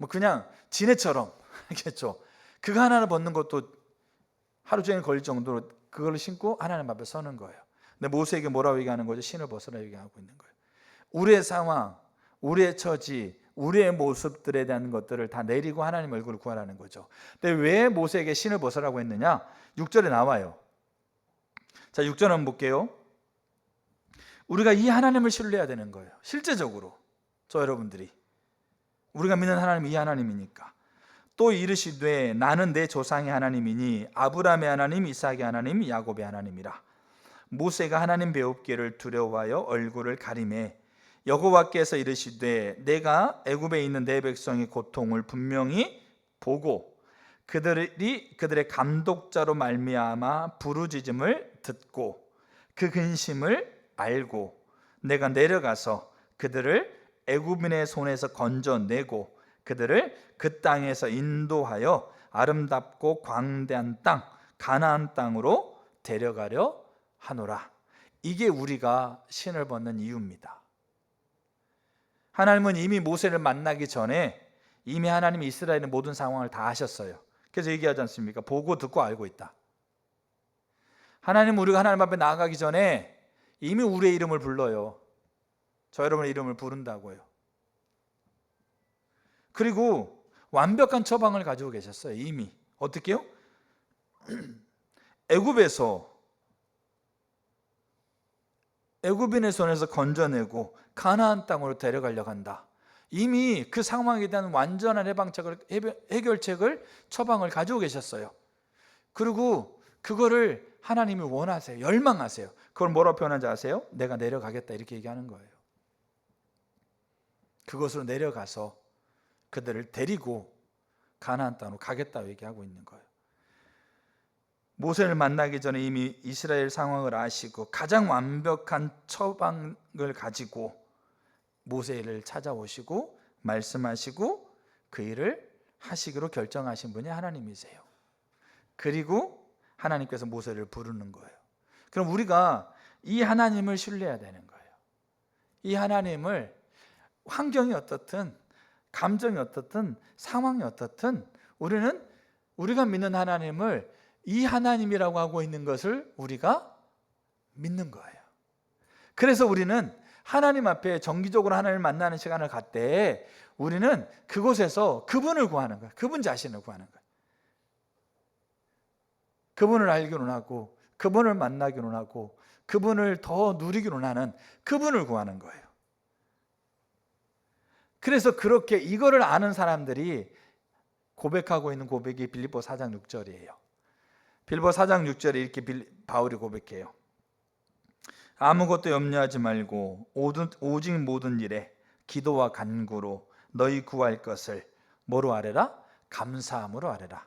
그냥 지네처럼 알겠죠? 그거 하나를 벗는 것도 하루 종일 걸릴 정도로 그걸 신고 하나님 앞에 서는 거예요. 근데 모세에게 뭐라고 얘기하는 거죠? 신을 벗으라 얘기하고 있는 거예요. 우리의 상황, 우리의 처지, 우리의 모습들에 대한 것들을 다 내리고 하나님 얼굴을 구하라는 거죠. 근데 왜 모세에게 신을 벗으라고 했느냐? 6절에 나와요. 자, 6절 한번 볼게요. 우리가 이 하나님을 신뢰해야 되는 거예요. 실제적으로 저 여러분들이, 우리가 믿는 하나님이 이 하나님이니까. 또 이르시되 나는 내 조상의 하나님이니 아브라함의 하나님, 이삭의 하나님, 야곱의 하나님이라. 모세가 하나님 배웁기를 두려워하여 얼굴을 가리매 여호와께서 이르시되 내가 애굽에 있는 내 백성의 고통을 분명히 보고 그들이 그들의 감독자로 말미암아 부르짖음을 듣고 그 근심을 알고 내가 내려가서 그들을 애굽인의 손에서 건져내고 그들을 그 땅에서 인도하여 아름답고 광대한 땅 가나안 땅으로 데려가려 하노라. 이게 우리가 신을 벗는 이유입니다. 하나님은 이미 모세를 만나기 전에 이미 하나님이 이스라엘의 모든 상황을 다 아셨어요. 그래서 얘기하지 않습니까? 보고 듣고 알고 있다. 하나님은 우리가 하나님 앞에 나아가기 전에 이미 우리의 이름을 불러요. 저 여러분의 이름을 부른다고요. 그리고 완벽한 처방을 가지고 계셨어요. 이미. 어떻게요? 애굽인의 손에서 건져내고 가나안 땅으로 데려가려고 한다. 이미 그 상황에 대한 완전한 해결책을 처방을 가지고 계셨어요. 그리고 그거를 하나님이 원하세요. 열망하세요. 그걸 뭐라고 표현하는지 아세요? 내가 내려가겠다 이렇게 얘기하는 거예요. 그곳으로 내려가서 그들을 데리고 가나안 땅으로 가겠다고 얘기하고 있는 거예요. 모세를 만나기 전에 이미 이스라엘 상황을 아시고 가장 완벽한 처방을 가지고 모세를 찾아오시고 말씀하시고 그 일을 하시기로 결정하신 분이 하나님이세요. 그리고 하나님께서 모세를 부르는 거예요. 그럼 우리가 이 하나님을 신뢰해야 되는 거예요. 이 하나님을 환경이 어떻든 감정이 어떻든 상황이 어떻든 우리는 우리가 믿는 하나님을 이 하나님이라고 하고 있는 것을 우리가 믿는 거예요. 그래서 우리는 하나님 앞에 정기적으로 하나님을 만나는 시간을 갖때 우리는 그곳에서 그분을 구하는 거예요. 그분 자신을 구하는 거예요. 그분을 알기로 하고 그분을 만나기로 하고 그분을 더 누리기로 하는 그분을 구하는 거예요. 그래서 그렇게 이거를 아는 사람들이 고백하고 있는 고백이 빌립보 4장 6절이에요. 빌립보 4장 6절에 이렇게 바울이 고백해요. 아무것도 염려하지 말고 오직 모든 일에 기도와 간구로 너희 구할 것을 뭐로 아뢰라? 감사함으로 아뢰라.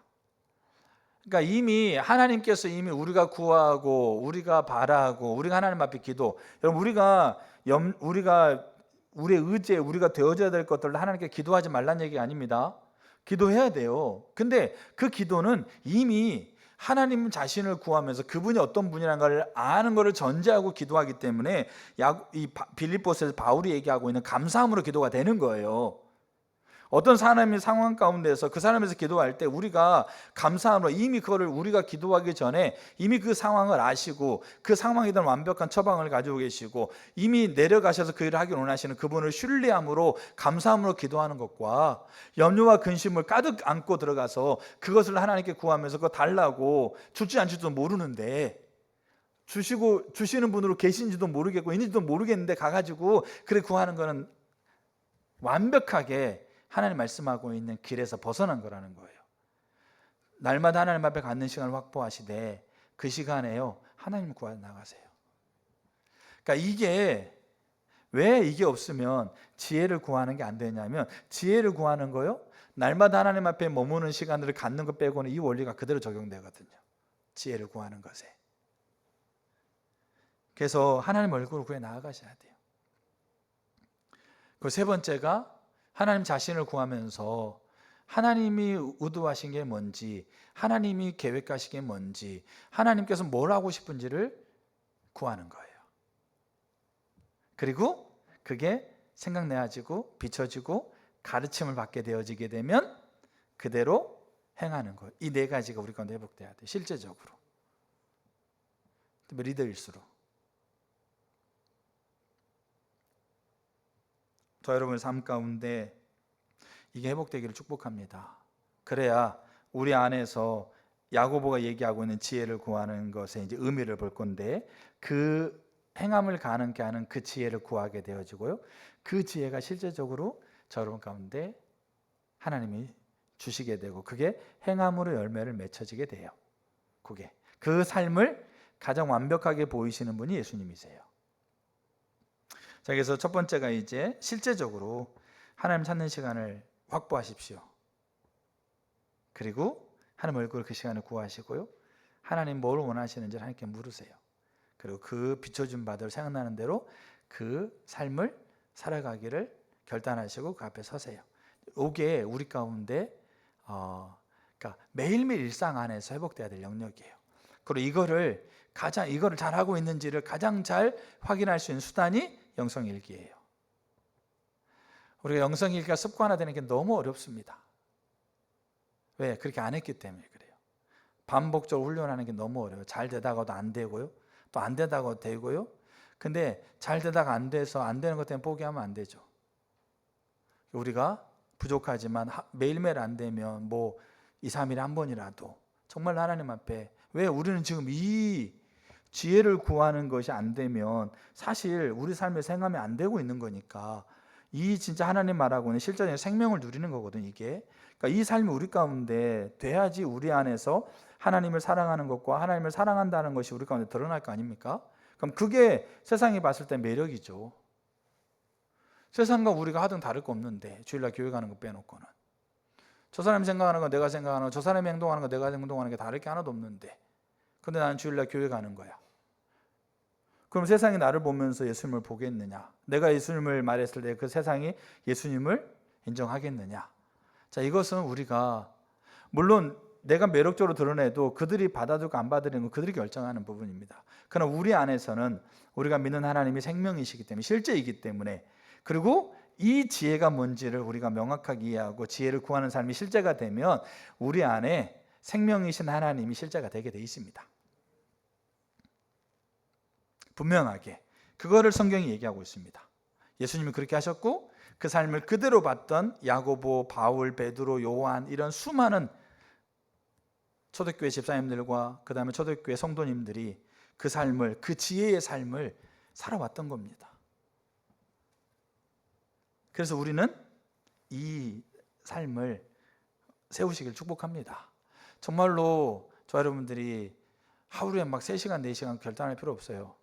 그러니까 이미 하나님께서 이미 우리가 구하고 우리가 바라고 우리가 하나님 앞에 기도, 여러분 우리가 우리의 의지에 우리가 되어져야 될 것들을 하나님께 기도하지 말라는 얘기 아닙니다. 기도해야 돼요. 근데 그 기도는 이미 하나님 자신을 구하면서 그분이 어떤 분이라는 걸 아는 것을 전제하고 기도하기 때문에 이 빌립보서에서 바울이 얘기하고 있는 감사함으로 기도가 되는 거예요. 어떤 사람의 상황 가운데서 그 사람에서 기도할 때 우리가 감사함으로 이미 그거를 우리가 기도하기 전에 이미 그 상황을 아시고 그 상황에 대한 완벽한 처방을 가지고 계시고 이미 내려가셔서 그 일을 하기 원하시는 그분을 신뢰함으로 감사함으로 기도하는 것과 염려와 근심을 가득 안고 들어가서 그것을 하나님께 구하면서 그거 달라고 줄지 않을지도 모르는데 주시는 분으로 계신지도 모르겠고 있는지도 모르겠는데 가가지고 그래 구하는 거는 완벽하게 하나님 말씀하고 있는 길에서 벗어난 거라는 거예요. 날마다 하나님 앞에 갖는 시간을 확보하시되 그 시간에요 하나님 구하러 나가세요. 그러니까 왜 이게 없으면 지혜를 구하는 게 안 되냐면 지혜를 구하는 거요 날마다 하나님 앞에 머무는 시간을 갖는 것 빼고는 이 원리가 그대로 적용되거든요. 지혜를 구하는 것에. 그래서 하나님 얼굴을 구해 나아가셔야 돼요. 그 세 번째가 하나님 자신을 구하면서 하나님이 의도하신 게 뭔지, 하나님이 계획하신 게 뭔지, 하나님께서 뭘 하고 싶은지를 구하는 거예요. 그리고 그게 생각내어지고 비춰지고 가르침을 받게 되어지게 되면 그대로 행하는 거예요. 이 네 가지가 우리 가운데 회복돼야 돼요. 실제적으로. 리더일수록. 저 여러분의 삶 가운데 이게 회복되기를 축복합니다. 그래야 우리 안에서 야고보가 얘기하고 있는 지혜를 구하는 것에 이제 의미를 볼 건데 그 행함을 가능케 하는 그 지혜를 구하게 되어지고요. 그 지혜가 실제적으로 저 여러분 가운데 하나님이 주시게 되고 그게 행함으로 열매를 맺혀지게 돼요. 그게 그 삶을 가장 완벽하게 보이시는 분이 예수님이세요. 자, 그래서 첫 번째가 이제 실제적으로 하나님 찾는 시간을 확보하십시오. 그리고 하나님 얼굴을 그 시간에 구하시고요. 하나님 뭘 원하시는지 하나님께 물으세요. 그리고 그 비춰준 바들 생각나는 대로 그 삶을 살아가기를 결단하시고 그 앞에 서세요. 이게 우리 가운데 그러니까 매일매일 일상 안에서 회복돼야 될 영역이에요. 그리고 이거를 잘하고 있는지를 가장 잘 확인할 수 있는 수단이 영성일기예요. 우리가 영성일기가 습관화되는 게 너무 어렵습니다. 왜? 그렇게 안 했기 때문에 그래요. 반복적으로 훈련하는 게 너무 어려워요. 잘 되다가도 안 되고요. 또 안 되다가도 되고요. 근데 잘 되다가 안 돼서 안 되는 것 때문에 포기하면 안 되죠. 우리가 부족하지만 매일매일 안 되면 2, 3일에 한 번이라도 정말 하나님 앞에, 왜 우리는 지금 이 지혜를 구하는 것이 안 되면 사실 우리 삶에 생각이 안 되고 있는 거니까, 이 진짜 하나님 말하고는 실제적인 생명을 누리는 거거든 이게. 그러니까 이 삶이 우리 가운데 돼야지 우리 안에서 하나님을 사랑하는 것과 하나님을 사랑한다는 것이 우리 가운데 드러날 거 아닙니까? 그럼 그게 세상이 봤을 때 매력이죠. 세상과 우리가 하등 다를 거 없는데, 주일날 교회 가는 거 빼놓고는. 저 사람이 생각하는 거 내가 생각하는 거, 저 사람이 행동하는 거 내가 행동하는 게 다를 게 하나도 없는데, 근데 나는 주일날 교회 가는 거야. 그럼 세상이 나를 보면서 예수님을 보겠느냐? 내가 예수님을 말했을 때 그 세상이 예수님을 인정하겠느냐? 자, 이것은 우리가, 물론 내가 매력적으로 드러내도 그들이 받아들고 안 받아들이는 건 그들이 결정하는 부분입니다. 그러나 우리 안에서는 우리가 믿는 하나님이 생명이시기 때문에, 실제이기 때문에, 그리고 이 지혜가 뭔지를 우리가 명확하게 이해하고 지혜를 구하는 삶이 실제가 되면 우리 안에 생명이신 하나님이 실제가 되게 돼 있습니다. 분명하게 그거를 성경이 얘기하고 있습니다. 예수님이 그렇게 하셨고, 그 삶을 그대로 봤던 야고보, 바울, 베드로, 요한, 이런 수많은 초대교회 집사님들과 그 다음에 초대교회 성도님들이 그 삶을, 그 지혜의 삶을 살아왔던 겁니다. 그래서 우리는 이 삶을 세우시길 축복합니다. 정말로 저 여러분들이 하루에 3시간, 4시간 결단할 필요 없어요.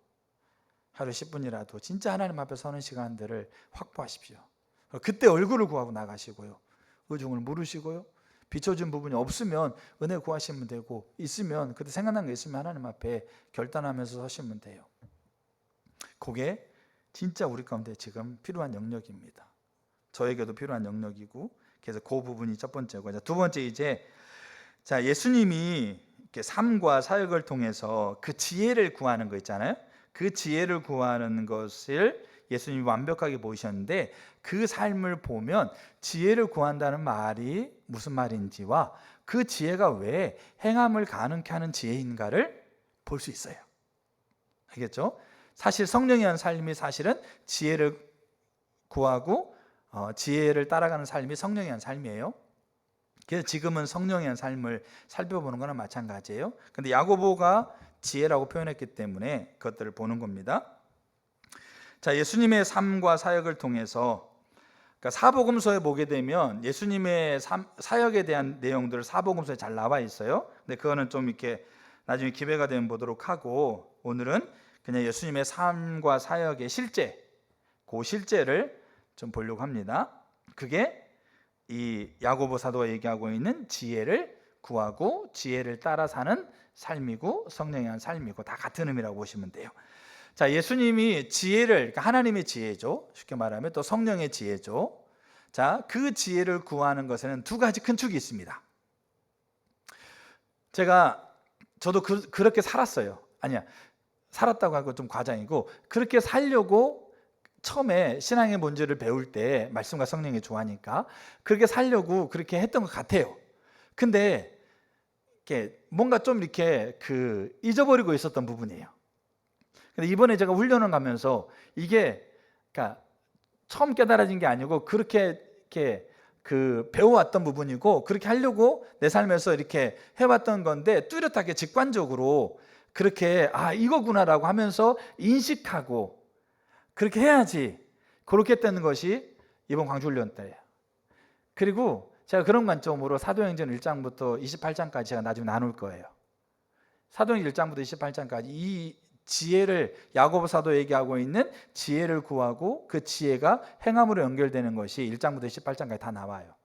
하루에 10분이라도 진짜 하나님 앞에 서는 시간들을 확보하십시오. 그때 얼굴을 구하고 나가시고요. 의중을 물으시고요. 비춰준 부분이 없으면 은혜 구하시면 되고, 있으면 그때 생각난 게 있으면 하나님 앞에 결단하면서 서시면 돼요. 그게 진짜 우리 가운데 지금 필요한 영역입니다. 저에게도 필요한 영역이고, 그래서 그 부분이 첫 번째고, 두 번째 예수님이 이렇게 삶과 사역을 통해서 그 지혜를 구하는 거 있잖아요. 그 지혜를 구하는 것을 예수님이 완벽하게 보이셨는데, 그 삶을 보면 지혜를 구한다는 말이 무슨 말인지와 그 지혜가 왜 행함을 가능케 하는 지혜인가를 볼 수 있어요. 알겠죠? 사실 성령이 한 삶이 사실은 지혜를 구하고 지혜를 따라가는 삶이 성령이 한 삶이에요. 그래서 지금은 성령이 한 삶을 살펴보는 거나 마찬가지예요. 근데 야고보가 지혜라고 표현했기 때문에 그것들을 보는 겁니다. 자, 예수님의 삶과 사역을 통해서, 그러니까 사복음서에 보게 되면 예수님의 사역에 대한 내용들 사복음서에 잘 나와 있어요. 근데 그거는 좀 이렇게 나중에 기회가 되면 보도록 하고, 오늘은 그냥 예수님의 삶과 사역의 실제, 그 실제를 좀 보려고 합니다. 그게 이 야고보 사도가 얘기하고 있는 지혜를 구하고 지혜를 따라 사는 삶이고 성령의 한 삶이고 다 같은 의미라고 보시면 돼요. 자, 예수님이 지혜를, 그러니까 하나님의 지혜죠. 쉽게 말하면 또 성령의 지혜죠. 자, 그 지혜를 구하는 것에는 두 가지 큰 축이 있습니다. 저도 그렇게 살았어요. 아니야, 살았다고 하고 좀 과장이고, 그렇게 살려고 처음에 신앙의 본질을 배울 때 말씀과 성령이 좋아하니까 그렇게 살려고 그렇게 했던 것 같아요. 근데 이렇게 뭔가 좀 이렇게 잊어버리고 있었던 부분이에요. 근데 이번에 제가 훈련을 가면서 이게 그러니까 처음 깨달아진 게 아니고 그렇게 이렇게 배워왔던 부분이고, 그렇게 하려고 내 삶에서 이렇게 해왔던 건데, 뚜렷하게 직관적으로 그렇게 이거구나라고 하면서 인식하고 그렇게 해야지, 그렇게 했다는 것이 이번 광주훈련 때예요. 그리고 제가 그런 관점으로 사도행전 1장부터 28장까지 제가 나중에 나눌 거예요. 사도행전 1장부터 28장까지 이 지혜를, 야고보 사도 얘기하고 있는 지혜를 구하고 그 지혜가 행함으로 연결되는 것이 1장부터 28장까지 다 나와요.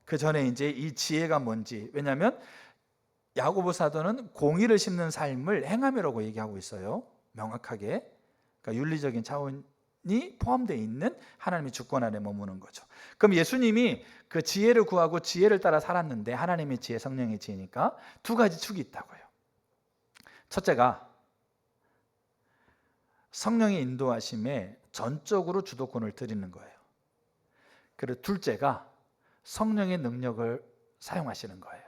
그 전에 이제 이 지혜가 뭔지, 왜냐하면 야고보 사도는 공의를 심는 삶을 행함이라고 얘기하고 있어요. 명확하게. 그러니까 윤리적인 차원이 포함되어 있는 하나님의 주권 아래 머무는 거죠. 그럼 예수님이 그 지혜를 구하고 지혜를 따라 살았는데, 하나님의 지혜, 성령의 지혜니까 두 가지 축이 있다고요. 첫째가 성령의 인도하심에 전적으로 주도권을 드리는 거예요. 그리고 둘째가 성령의 능력을 사용하시는 거예요.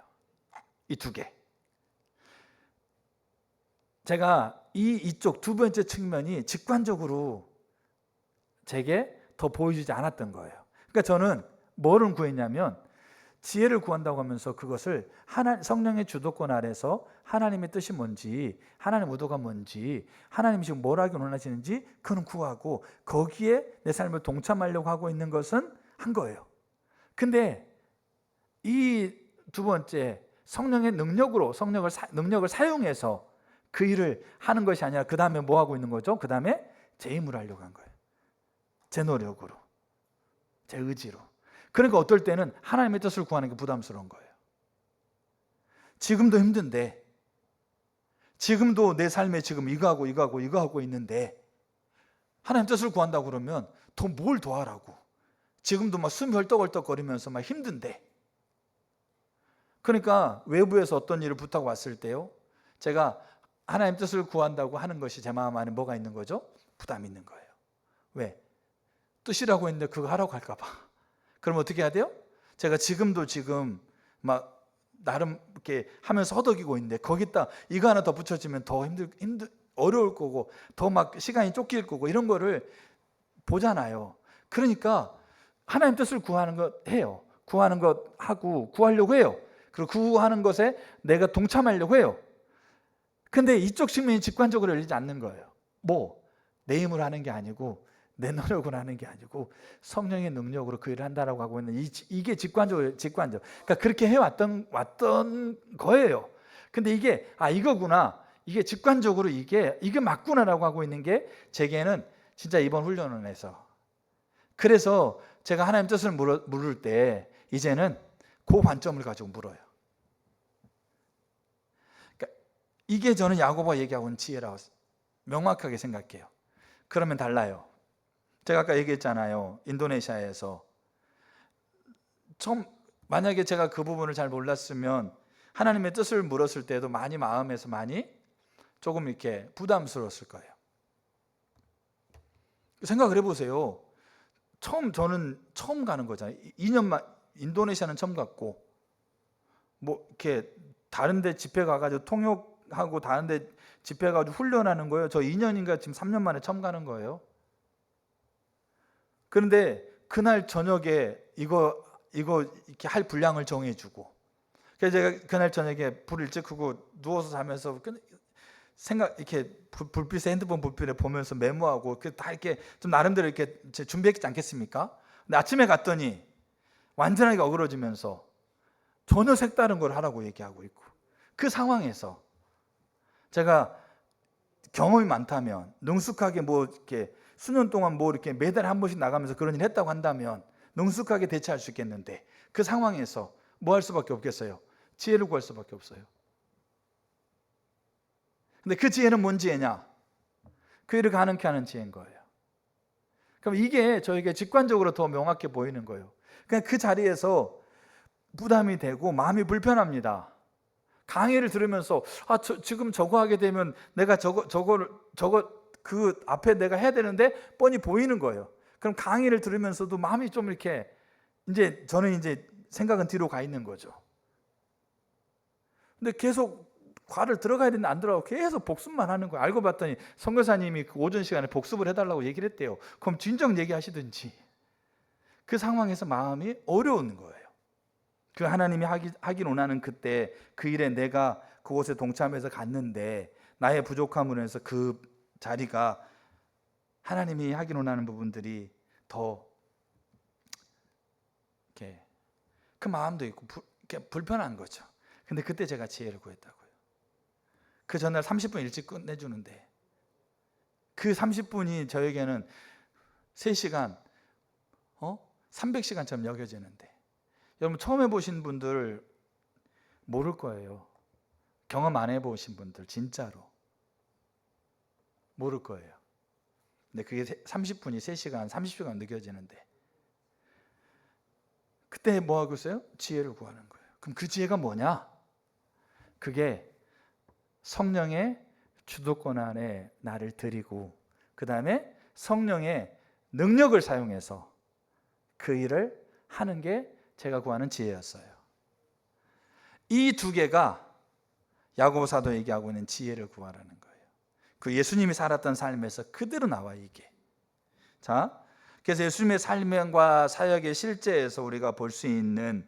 이 두 개. 제가 이쪽 두 번째 측면이 직관적으로 제게 더 보여주지 않았던 거예요. 그러니까 저는 뭐를 구했냐면, 지혜를 구한다고 하면서 그것을 성령의 주도권 아래서 하나님의 뜻이 뭔지, 하나님의 의도가 뭔지, 하나님이 지금 뭘 하기 원하시는지 그건 구하고, 거기에 내 삶을 동참하려고 하고 있는 것은 한 거예요. 근데 이 두 번째, 성령의 능력을 사용해서 그 일을 하는 것이 아니라 그 다음에 뭐 하고 있는 거죠? 그 다음에 제 힘으로 하려고 한 거예요. 제 노력으로, 제 의지로. 그러니까 어떨 때는 하나님의 뜻을 구하는 게 부담스러운 거예요. 지금도 힘든데, 지금도 내 삶에 지금 이거 하고 있는데, 하나님 뜻을 구한다고 그러면 더 뭘 도와라고. 지금도 막 숨이 헐떡헐떡거리면서 막 힘든데. 그러니까 외부에서 어떤 일을 부탁 왔을 때요, 제가 하나님 뜻을 구한다고 하는 것이 제 마음 안에 뭐가 있는 거죠? 부담이 있는 거예요. 왜? 뜻이라고 했는데 그거 하라고 할까 봐. 그럼 어떻게 해야 돼요? 제가 지금 막 나름 이렇게 하면서 허덕이고 있는데, 거기다 이거 하나 더 붙여지면 더 어려울 거고, 더 막 시간이 쫓길 거고, 이런 거를 보잖아요. 그러니까 하나님 뜻을 구하는 것 해요. 구하는 것 하고, 구하려고 해요. 그리고 구하는 것에 내가 동참하려고 해요. 근데 이쪽 측면이 직관적으로 열리지 않는 거예요. 내 힘으로 하는 게 아니고, 내 노력으로 하는 게 아니고, 성령의 능력으로 그 일을 한다라고 하고 있는 이게 직관적. 그러니까 그렇게 해왔던 거예요. 근데 이게 이거구나, 이게 직관적으로 이게 맞구나라고 하고 있는 게 제게는 진짜 이번 훈련을 해서, 그래서 제가 하나님 뜻을 물을 때 이제는 그 관점을 가지고 물어요. 그러니까 이게 저는 야고보가 얘기하고 있는 지혜라고 명확하게 생각해요. 그러면 달라요. 제가 아까 얘기했잖아요. 인도네시아에서 만약에 제가 그 부분을 잘 몰랐으면 하나님의 뜻을 물었을 때도 마음에서 조금 이렇게 부담스러웠을 거예요. 생각을 해보세요. 저는 처음 가는 거잖아요. 2년만 인도네시아는 처음 갔고, 이렇게 다른데 집회 가가지고 통역하고 다른데 집회 가가지고 훈련하는 거예요. 저 2년인가 지금 3년 만에 처음 가는 거예요. 그런데 그날 저녁에 이거 이렇게 할 분량을 정해주고, 그래서 제가 그날 저녁에 불 일찍 끄고 누워서 자면서 이렇게 핸드폰 불빛에 보면서 메모하고, 다 이렇게 좀 나름대로 이렇게 준비했지 않겠습니까? 근데 아침에 갔더니 완전하게 어그러지면서 전혀 색다른 걸 하라고 얘기하고 있고, 그 상황에서 제가 경험이 많다면, 능숙하게 이렇게 수년 동안 이렇게 매달 한 번씩 나가면서 그런 일 했다고 한다면 능숙하게 대처할 수 있겠는데, 그 상황에서 뭐 할 수밖에 없겠어요? 지혜를 구할 수밖에 없어요. 근데 그 지혜는 뭔 지혜냐? 그 일을 가능케 하는 지혜인 거예요. 그럼 이게 저에게 직관적으로 더 명확해 보이는 거예요. 그냥 그 자리에서 부담이 되고 마음이 불편합니다. 강의를 들으면서 지금 저거 하게 되면 내가 그 앞에 내가 해야 되는데 뻔히 보이는 거예요. 그럼 강의를 들으면서도 마음이 좀 이렇게, 저는 생각은 뒤로 가 있는 거죠. 근데 계속 과를 들어가야 되는데 안 들어가고 계속 복습만 하는 거예요. 알고 봤더니 선교사님이 그 오전 시간에 복습을 해달라고 얘기를 했대요. 그럼 진정 얘기하시든지. 그 상황에서 마음이 어려운 거예요. 그 하나님이 하길 원하는 그때 그 일에 내가 그곳에 동참해서 갔는데, 나의 부족함으로 해서 그 자리가 하나님이 하길 원하는 부분들이 더 이렇게 그 마음도 있고 이렇게 불편한 거죠. 근데 그때 제가 지혜를 구했다고요. 그 전날 30분 일찍 끝내주는데, 그 30분이 저에게는 3시간 300시간처럼 여겨지는데, 여러분 처음 해보신 분들 모를 거예요. 경험 안 해보신 분들 진짜로 모를 거예요. 근데 그게 30분이 3시간, 30시간 느껴지는데 그때 뭐 하고 있어요? 지혜를 구하는 거예요. 그럼 그 지혜가 뭐냐? 그게 성령의 주도권 안에 나를 드리고 그 다음에 성령의 능력을 사용해서 그 일을 하는 게 제가 구하는 지혜였어요. 이 두 개가 야고보 사도 얘기하고 있는 지혜를 구하라는 거예요. 그 예수님이 살았던 삶에서 그대로 나와 이게. 자, 그래서 예수님의 삶과 사역의 실제에서 우리가 볼 수 있는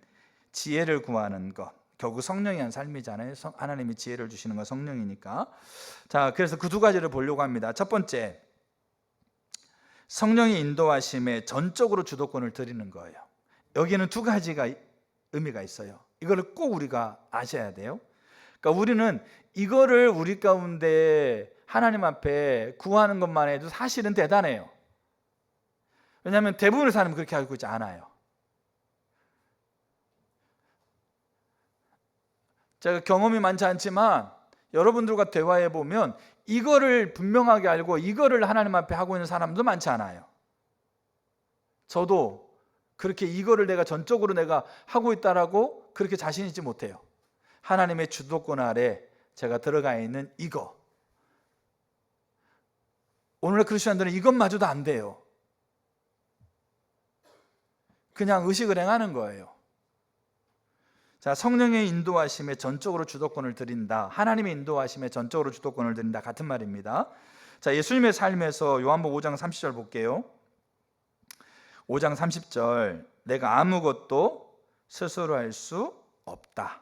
지혜를 구하는 것, 결국 성령이 한 삶이잖아요. 하나님이 지혜를 주시는 건 성령이니까. 자, 그래서 그 두 가지를 보려고 합니다. 첫 번째, 성령의 인도하심에 전적으로 주도권을 드리는 거예요. 여기에는 두 가지가 의미가 있어요. 이거를 꼭 우리가 아셔야 돼요. 그러니까 우리는 이거를 우리 가운데 하나님 앞에 구하는 것만 해도 사실은 대단해요. 왜냐하면 대부분의 사람은 그렇게 알고 있지 않아요. 제가 경험이 많지 않지만 여러분들과 대화해 보면 이거를 분명하게 알고 이거를 하나님 앞에 하고 있는 사람도 많지 않아요. 저도 그렇게 이거를 내가 전적으로 내가 하고 있다라고 그렇게 자신 있지 못해요. 하나님의 주도권 아래 제가 들어가 있는 이거. 오늘날 크리스천들은 이것마저도 안 돼요. 그냥 의식을 행하는 거예요. 자, 성령의 인도하심에 전적으로 주도권을 드린다. 하나님의 인도하심에 전적으로 주도권을 드린다. 같은 말입니다. 자, 예수님의 삶에서 요한복음 5장 30절 볼게요. 5장 30절. 내가 아무것도 스스로 할 수 없다.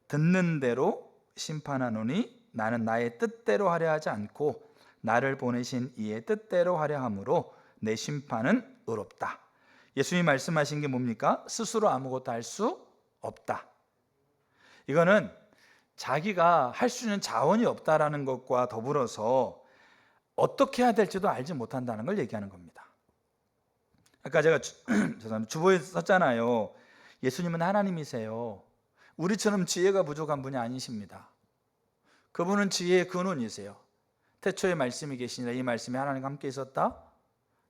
듣는 대로 심판하노니 나는 나의 뜻대로 하려 하지 않고 나를 보내신 이의 뜻대로 하려 함으로 내 심판은 의롭다. 예수님이 말씀하신 게 뭡니까? 스스로 아무것도 할 수 없다. 이거는 자기가 할 수 있는 자원이 없다라는 것과 더불어서 어떻게 해야 될지도 알지 못한다는 걸 얘기하는 겁니다. 아까 제가 주보에 썼잖아요. 예수님은 하나님이세요. 우리처럼 지혜가 부족한 분이 아니십니다. 그분은 지혜의 근원이세요. 태초에 말씀이 계시니라. 이 말씀이 하나님과 함께 있었다.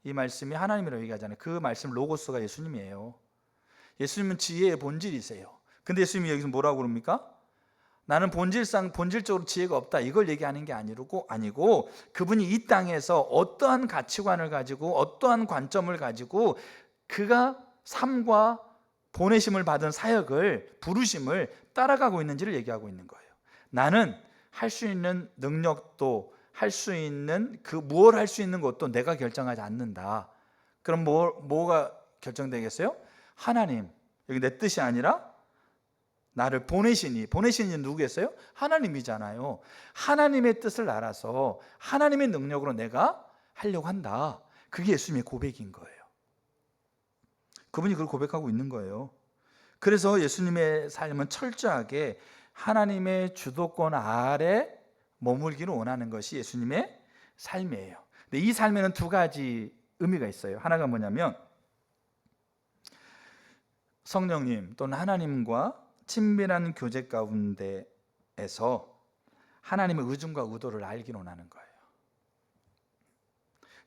이 말씀이 하나님이라고 얘기하잖아요. 그 말씀 로고스가 예수님이에요. 예수님은 지혜의 본질이세요. 근데 예수님이 여기서 뭐라고 그럽니까? 나는 본질적으로 지혜가 없다. 이걸 얘기하는 게 아니고 그분이 이 땅에서 어떠한 가치관을 가지고 어떠한 관점을 가지고 그가 삶과 보내심을 받은 사역을 부르심을 따라가고 있는지를 얘기하고 있는 거예요. 나는 할 수 있는 능력도 할 수 있는 무엇을 할 수 있는 것도 내가 결정하지 않는다. 그럼 뭐가 결정되겠어요? 하나님, 여기 내 뜻이 아니라 나를 보내시니 누구겠어요? 하나님이잖아요. 하나님의 뜻을 알아서 하나님의 능력으로 내가 하려고 한다. 그게 예수님의 고백인 거예요. 그분이 그걸 고백하고 있는 거예요. 그래서 예수님의 삶은 철저하게 하나님의 주도권 아래 머물기를 원하는 것이 예수님의 삶이에요. 근데 이 삶에는 두 가지 의미가 있어요. 하나가 뭐냐면 성령님 또는 하나님과 친밀한 교제 가운데에서 하나님의 의중과 의도를 알기 원하는 거예요.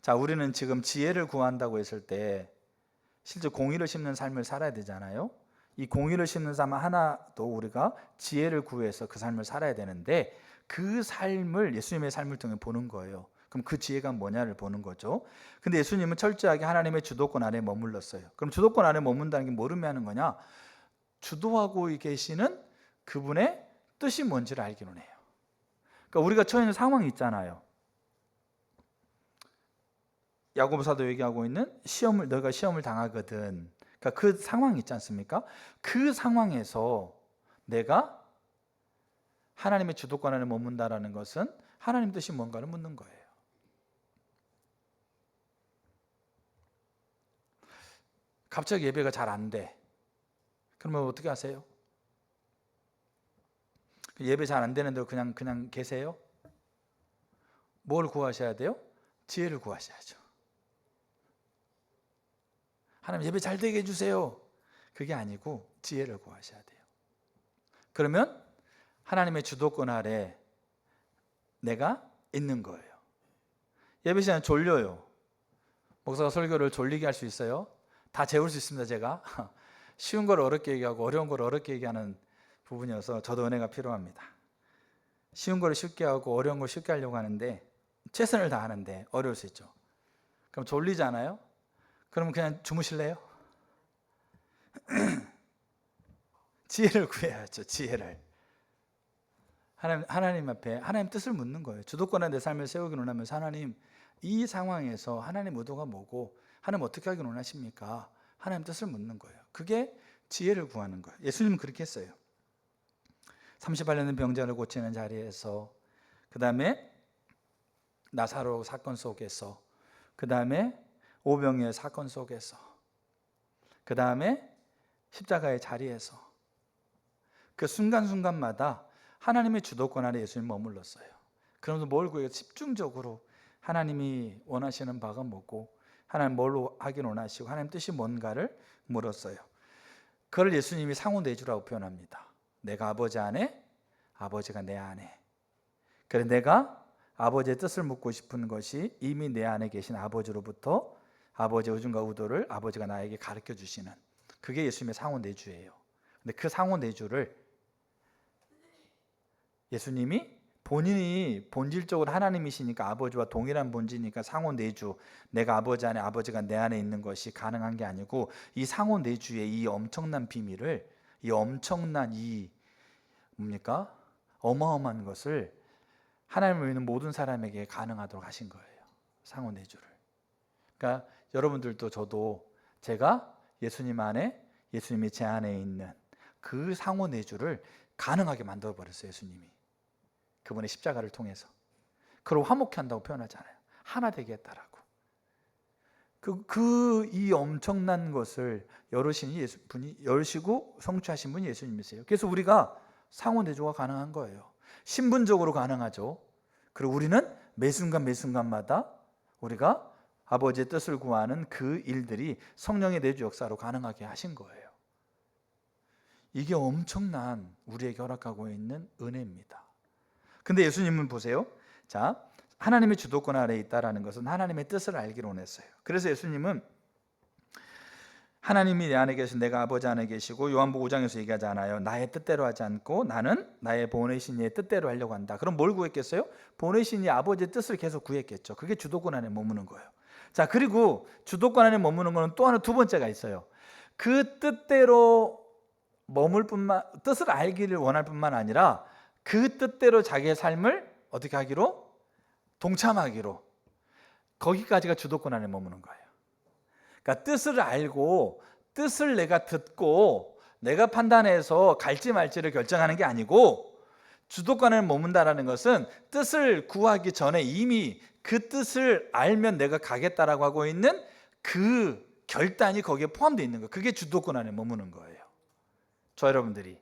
자, 우리는 지금 지혜를 구한다고 했을 때 실제 공의를 심는 삶을 살아야 되잖아요. 이 공의를 심는 삶 하나도 우리가 지혜를 구해서 그 삶을 살아야 되는데 그 삶을 예수님의 삶을 통해 보는 거예요. 그럼 그 지혜가 뭐냐를 보는 거죠. 근데 예수님은 철저하게 하나님의 주도권 안에 머물렀어요. 그럼 주도권 안에 머문다는 게 뭘 의미하는 거냐? 주도하고 계시는 그분의 뜻이 뭔지를 알기로 해요. 그러니까 우리가 처해 있는 상황이 있잖아요. 야고보사도 얘기하고 있는 너희가 시험을 당하거든. 그러니까 그 상황이 있지 않습니까? 그 상황에서 내가 하나님의 주도권 안에 머문다라는 것은 하나님 뜻이 뭔가를 묻는 거예요. 갑자기 예배가 잘 안 돼. 그러면 어떻게 하세요? 예배 잘 안 되는데 그냥 계세요? 뭘 구하셔야 돼요? 지혜를 구하셔야죠. 하나님 예배 잘 되게 해주세요. 그게 아니고 지혜를 구하셔야 돼요. 그러면 하나님의 주도권 아래 내가 있는 거예요. 예배 시간에 졸려요. 목사가 설교를 졸리게 할 수 있어요? 다 재울 수 있습니다. 제가 쉬운 걸 어렵게 얘기하고 어려운 걸 어렵게 얘기하는 부분이어서 저도 은혜가 필요합니다. 쉬운 걸 쉽게 하고 어려운 걸 쉽게 하려고 하는데 최선을 다하는데 어려울 수 있죠. 그럼 졸리잖아요? 그러면 그냥 주무실래요? 지혜를 구해야죠. 지혜를. 하나님 앞에 하나님 뜻을 묻는 거예요. 주도권에 내 삶을 세우기 원하면서 하나님, 이 상황에서 하나님 의도가 뭐고 하나님 어떻게 하기 원하십니까? 하나님 뜻을 묻는 거예요. 그게 지혜를 구하는 거예요. 예수님은 그렇게 했어요. 38년 된 병자를 고치는 자리에서, 그 다음에 나사로 사건 속에서, 그 다음에 오병이의 사건 속에서, 그 다음에 십자가의 자리에서, 그 순간순간마다 하나님의 주도권 아래 예수님 머물렀어요. 그러면서 뭘 구해요? 집중적으로 하나님이 원하시는 바가 뭐고 하나님 뭘로 하길 원하시고 하나님 뜻이 뭔가를 물었어요. 그걸 예수님이 상호내주라고 표현합니다. 내가 아버지 안에, 아버지가 내 안에. 그래서 내가 아버지의 뜻을 묻고 싶은 것이 이미 내 안에 계신 아버지로부터 아버지의 의중과 의도를 아버지가 나에게 가르쳐 주시는, 그게 예수님의 상호내주예요. 근데 그 상호내주를 예수님이 본인이 본질적으로 하나님이시니까 아버지와 동일한 본질이니까 상호내주, 내가 아버지 안에 아버지가 내 안에 있는 것이 가능한 게 아니고, 이 상호내주의 이 엄청난 비밀을, 이 엄청난 이 뭡니까? 어마어마한 것을 하나님을 믿는 모든 사람에게 가능하도록 하신 거예요. 상호내주를. 그러니까 여러분들도 저도 제가 예수님 안에, 예수님이 제 안에 있는 그 상호내주를 가능하게 만들어버렸어요. 예수님이 그분의 십자가를 통해서. 그걸 화목케 한다고 표현하잖아요. 하나 되게 했다라고. 이 엄청난 것을 여르시니 분이 여르시고 성취하신 분이 예수님이세요. 그래서 우리가 상호내주가 가능한 거예요. 신분적으로 가능하죠. 그리고 우리는 매 순간 매 순간마다 우리가 아버지의 뜻을 구하는 그 일들이 성령의 내주 역사로 가능하게 하신 거예요. 이게 엄청난 우리에게 허락하고 있는 은혜입니다. 근데 예수님은 보세요. 자, 하나님의 주도권 아래에 있다라는 것은 하나님의 뜻을 알기로 원했어요. 그래서 예수님은 하나님이 내 안에 계신 내가 아버지 안에 계시고, 요한복음 5장에서 얘기하지 않아요? 나의 뜻대로 하지 않고 나는 나의 보내신 이의 뜻대로 하려고 한다. 그럼 뭘 구했겠어요? 보내신 이 아버지의 뜻을 계속 구했겠죠. 그게 주도권 안에 머무는 거예요. 자, 그리고 주도권 안에 머무는 거는 또 하나, 두 번째가 있어요. 그 뜻대로 머물 뿐만, 뜻을 알기를 원할 뿐만 아니라 그 뜻대로 자기의 삶을 어떻게 하기로? 동참하기로. 거기까지가 주도권 안에 머무는 거예요. 그러니까 뜻을 알고 뜻을 내가 듣고 내가 판단해서 갈지 말지를 결정하는 게 아니고, 주도권 안에 머문다라는 것은 뜻을 구하기 전에 이미 그 뜻을 알면 내가 가겠다라고 하고 있는 그 결단이 거기에 포함되어 있는 거예요. 그게 주도권 안에 머무는 거예요. 저 여러분들이.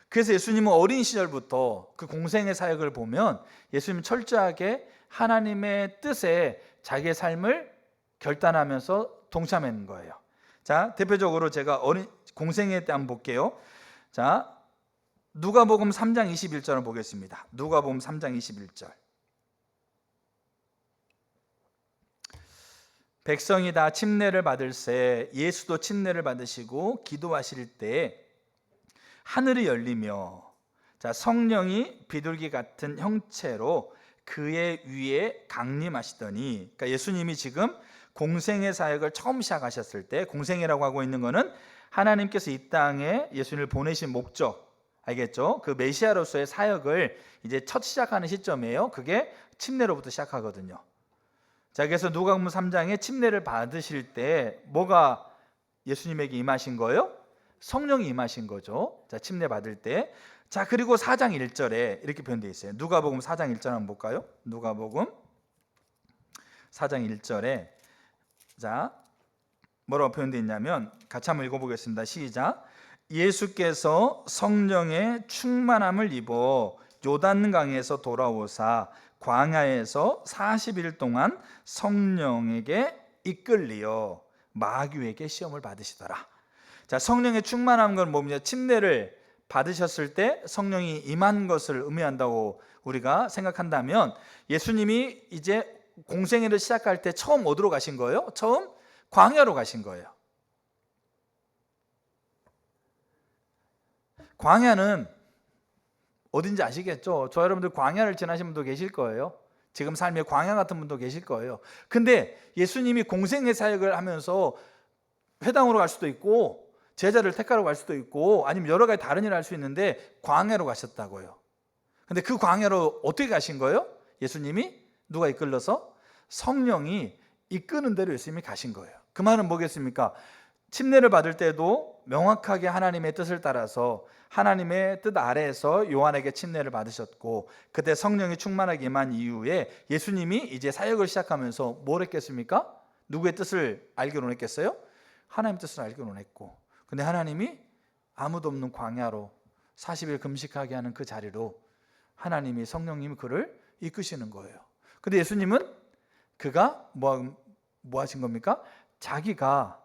그래서 예수님은 어린 시절부터 그 공생의 사역을 보면 예수님은 철저하게 하나님의 뜻에 자기의 삶을 결단하면서 동참하는 거예요. 자, 대표적으로 제가 공생애 때 한번 볼게요. 자, 누가복음 3장 21절을 보겠습니다. 누가복음 3장 21절. 백성이 다 침례를 받을새 예수도 침례를 받으시고 기도하실 때 하늘이 열리며, 자, 성령이 비둘기 같은 형체로 그의 위에 강림하시더니, 그러니까 예수님이 지금 공생의 사역을 처음 시작하셨을 때, 공생이라고 하고 있는 것은 하나님께서 이 땅에 예수님을 보내신 목적, 알겠죠? 그 메시아로서의 사역을 이제 첫 시작하는 시점이에요. 그게 침례로부터 시작하거든요. 자, 그래서 누가복음 3장에 침례를 받으실 때 뭐가 예수님에게 임하신 거예요? 성령이 임하신 거죠. 자, 침례 받을 때. 자, 그리고 4장 1절에 이렇게 표현되어 있어요. 누가복음 4장 1절 한번 볼까요? 누가복음 4장 1절에 자, 뭐라고 표현되어 있냐면 같이 한번 읽어보겠습니다. 시작. 예수께서 성령의 충만함을 입어 요단강에서 돌아오사 광야에서 40일 동안 성령에게 이끌리어 마귀에게 시험을 받으시더라. 자, 성령의 충만한 건 뭡니까? 침례를 받으셨을 때 성령이 임한 것을 의미한다고 우리가 생각한다면, 예수님이 이제 공생애를 시작할 때 처음 어디로 가신 거예요? 처음 광야로 가신 거예요. 광야는 어딘지 아시겠죠? 저 여러분들 광야를 지나신 분도 계실 거예요. 지금 삶의 광야 같은 분도 계실 거예요. 근데 예수님이 공생애 사역을 하면서 회당으로 갈 수도 있고 제자를 택하러 갈 수도 있고 아니면 여러 가지 다른 일을 할 수 있는데 광야로 가셨다고요. 근데 그 광야로 어떻게 가신 거예요? 예수님이 누가 이끌러서? 성령이 이끄는 대로 예수님이 가신 거예요. 그 말은 뭐겠습니까? 침례를 받을 때도 명확하게 하나님의 뜻을 따라서 하나님의 뜻 아래에서 요한에게 침례를 받으셨고, 그때 성령이 충만하게 임한 이후에 예수님이 이제 사역을 시작하면서 뭘 했겠습니까? 누구의 뜻을 알기로 했겠어요? 하나님의 뜻을 알기로 했고, 근데 하나님이 아무도 없는 광야로 40일 금식하게 하는 그 자리로 하나님이, 성령님이 그를 이끄시는 거예요. 근데 예수님은 그가 뭐 하신 겁니까? 자기가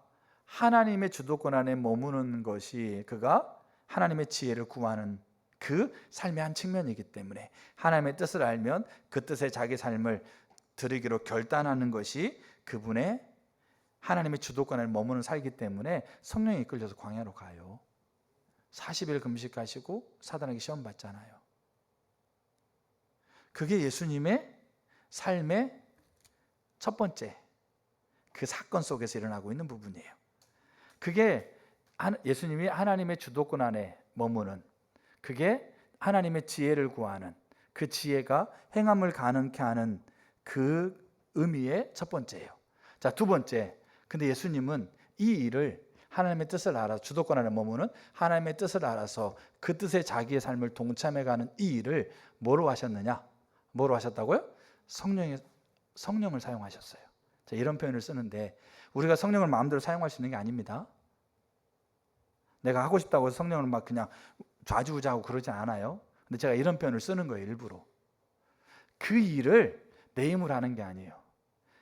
하나님의 주도권 안에 머무는 것이 그가 하나님의 지혜를 구하는 그 삶의 한 측면이기 때문에, 하나님의 뜻을 알면 그 뜻에 자기 삶을 드리기로 결단하는 것이 그분의 하나님의 주도권 안에 머무는 살기 때문에 성령이 이끌려서 광야로 가요. 40일 금식하시고 사단에게 시험 받잖아요. 그게 예수님의 삶의 첫 번째 그 사건 속에서 일어나고 있는 부분이에요. 그게 예수님이 하나님의 주도권 안에 머무는, 그게 하나님의 지혜를 구하는, 그 지혜가 행함을 가능케 하는 그 의미의 첫 번째예요. 자, 두 번째, 근데 예수님은 이 일을 하나님의 뜻을 알아, 주도권 안에 머무는 하나님의 뜻을 알아서 그 뜻에 자기의 삶을 동참해가는 이 일을 뭐로 하셨느냐? 뭐로 하셨다고요? 성령을 사용하셨어요. 자, 이런 표현을 쓰는데 우리가 성령을 마음대로 사용할 수 있는 게 아닙니다. 내가 하고 싶다고 해서 성령을 막 그냥 좌지우지하고 그러지 않아요. 근데 제가 이런 표현을 쓰는 거예요, 일부러. 그 일을 내 힘으로 하는 게 아니에요.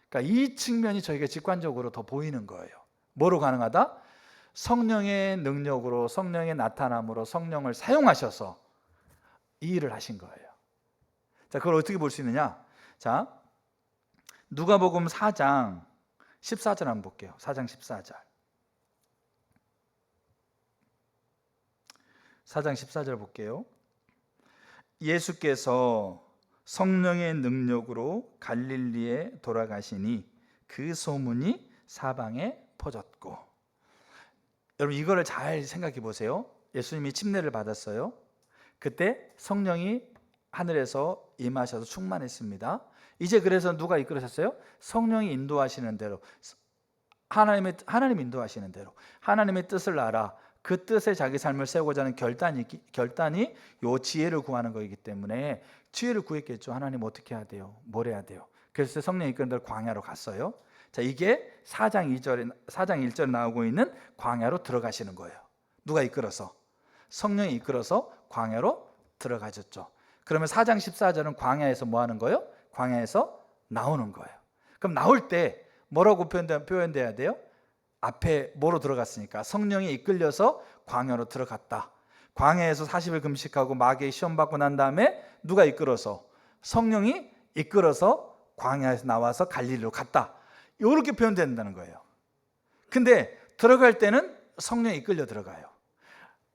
그러니까 이 측면이 저희가 직관적으로 더 보이는 거예요. 뭐로 가능하다? 성령의 능력으로, 성령의 나타남으로 성령을 사용하셔서 이 일을 하신 거예요. 자, 그걸 어떻게 볼 수 있느냐? 자, 누가복음 4장 14절 한번 볼게요. 4장 14절. 4장 14절 볼게요. 예수께서 성령의 능력으로 갈릴리에 돌아가시니 그 소문이 사방에 퍼졌고. 여러분, 이거를 잘 생각해 보세요. 예수님이 침례를 받았어요. 그때 성령이 하늘에서 임하셔서 충만했습니다. 이제 그래서 누가 이끌으셨어요? 성령이 인도하시는 대로, 하나님 인도하시는 대로 하나님의 뜻을 알아 그 뜻에 자기 삶을 세우고자 하는 결단이 요 지혜를 구하는 거이기 때문에 지혜를 구했겠죠. 하나님 어떻게 해야 돼요? 뭘 해야 돼요? 그래서 성령이 이끄는 대로 광야로 갔어요. 자, 이게 4장 1절에 나오고 있는 광야로 들어가시는 거예요. 누가 이끌어서? 성령이 이끌어서 광야로 들어가셨죠. 그러면 4장 14절은 광야에서 뭐 하는 거예요? 광야에서 나오는 거예요. 그럼 나올 때 뭐라고 표현돼야 돼요? 앞에 뭐로 들어갔으니까 성령이 이끌려서 광야로 들어갔다. 광야에서 40일 금식하고 마귀의 시험 받고 난 다음에 누가 이끌어서? 성령이 이끌어서 광야에서 나와서 갈릴리로 갔다. 이렇게 표현된다는 거예요. 근데 들어갈 때는 성령이 이끌려 들어가요.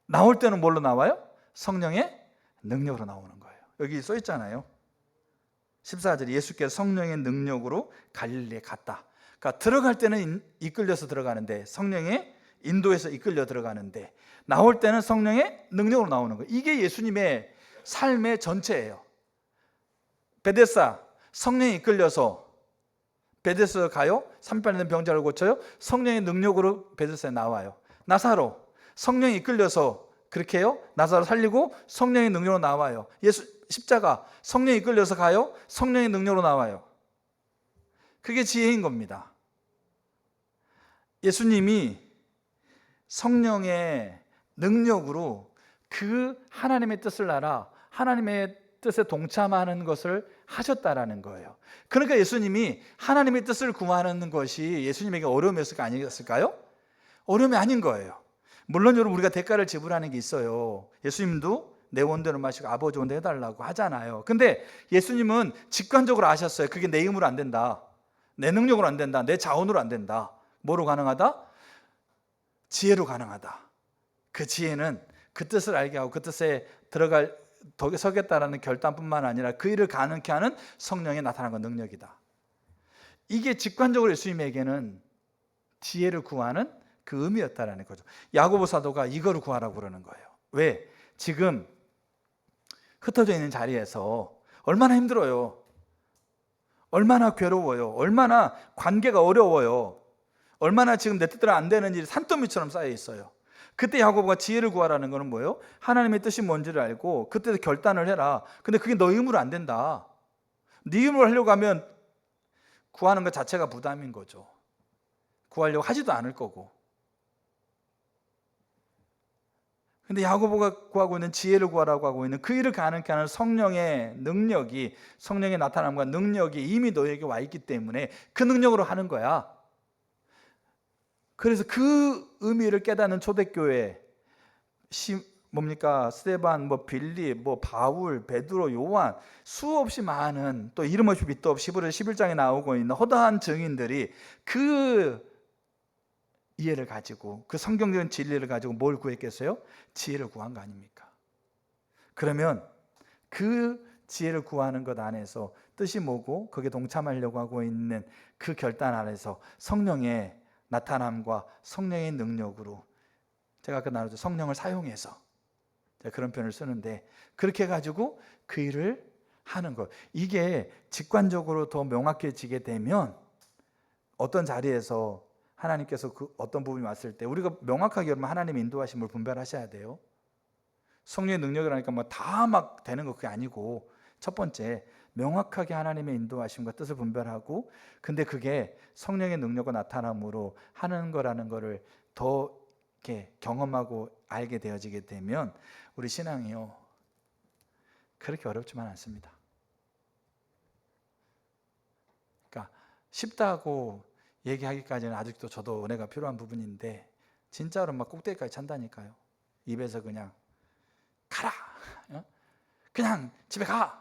나올 때는 뭘로 나와요? 성령의 능력으로 나오는 거예요. 여기 써 있잖아요. 14절, 예수께서 성령의 능력으로 갈릴리에 갔다. 그러니까 들어갈 때는 이끌려서 들어가는데, 성령의 인도에서 이끌려 들어가는데, 나올 때는 성령의 능력으로 나오는 거예요. 이게 예수님의 삶의 전체예요. 베데스다, 성령이 이끌려서 베데스다 가요. 38년 된 병자를 고쳐요. 성령의 능력으로 베데스다에 나와요. 나사로, 성령이 이끌려서 그렇게 해요. 나사로 살리고 성령의 능력으로 나와요. 예수 십자가, 성령이 이끌려서 가요. 성령의 능력으로 나와요. 그게 지혜인 겁니다. 예수님이 성령의 능력으로 그 하나님의 뜻을 알아 하나님의 뜻에 동참하는 것을 하셨다라는 거예요. 그러니까 예수님이 하나님의 뜻을 구하는 것이 예수님에게 어려움이었을 거 아니었을까요? 어려움이 아닌 거예요. 물론 여러분, 우리가 대가를 지불하는 게 있어요. 예수님도 내 원대로 마시고 아버지 원대로 해달라고 하잖아요. 근데 예수님은 직관적으로 아셨어요. 그게 내 힘으로 안 된다, 내 능력으로 안 된다, 내 자원으로 안 된다. 뭐로 가능하다? 지혜로 가능하다. 그 지혜는 그 뜻을 알게 하고 그 뜻에 들어갈 서겠다라는 결단뿐만 아니라 그 일을 가능케 하는 성령의 나타난 건 능력이다. 이게 직관적으로 예수님에게는 지혜를 구하는 그 의미였다라는 거죠. 야고보 사도가 이거를 구하라고 그러는 거예요. 왜? 지금 흩어져 있는 자리에서 얼마나 힘들어요. 얼마나 괴로워요. 얼마나 관계가 어려워요. 얼마나 지금 내 뜻대로 안 되는 일이 산더미처럼 쌓여 있어요. 그때 야고보가 지혜를 구하라는 거는 뭐예요? 하나님의 뜻이 뭔지를 알고 그때 결단을 해라. 근데 그게 너 힘으로 안 된다. 네 힘으로 하려고 하면 구하는 것 자체가 부담인 거죠. 구하려고 하지도 않을 거고. 근데 야고보가 구하고 있는 지혜를 구하라고 하고 있는 그 일을 가능케 하는 성령의 능력이, 성령의 나타남과 능력이 이미 너에게 와 있기 때문에 그 능력으로 하는 거야. 그래서 그 의미를 깨닫는 초대교회, 뭡니까? 스데반, 빌립, 바울, 베드로, 요한, 수없이 많은, 또 이름 없이 밑도 없이 11장에 나오고 있는 허다한 증인들이 그 이해를 가지고, 그 성경적인 진리를 가지고 뭘 구했겠어요? 지혜를 구한 거 아닙니까? 그러면 그 지혜를 구하는 것 안에서 뜻이 뭐고 거기에 동참하려고 하고 있는 그 결단 안에서 성령의 나타남과 성령의 능력으로, 제가 아까 나눴죠, 성령을 사용해서, 제가 그런 표현을 쓰는데, 그렇게 해가지고 그 일을 하는 것, 이게 직관적으로 더 명확해지게 되면 어떤 자리에서 하나님께서 그 어떤 부분이 왔을 때 우리가 명확하게 여러분 하나님의 인도하심을 분별하셔야 돼요. 성령의 능력이라니까 다 막 되는 거 그게 아니고, 첫 번째 명확하게 하나님의 인도하심과 뜻을 분별하고, 근데 그게 성령의 능력과 나타남으로 하는 거라는 거를 더 이렇게 경험하고 알게 되어지게 되면 우리 신앙이요, 그렇게 어렵지만 않습니다. 그러니까 쉽다고 얘기하기까지는 아직도 저도 은혜가 필요한 부분인데, 진짜로 막 꼭대기까지 찬다니까요. 입에서 그냥 가라, 그냥 집에 가,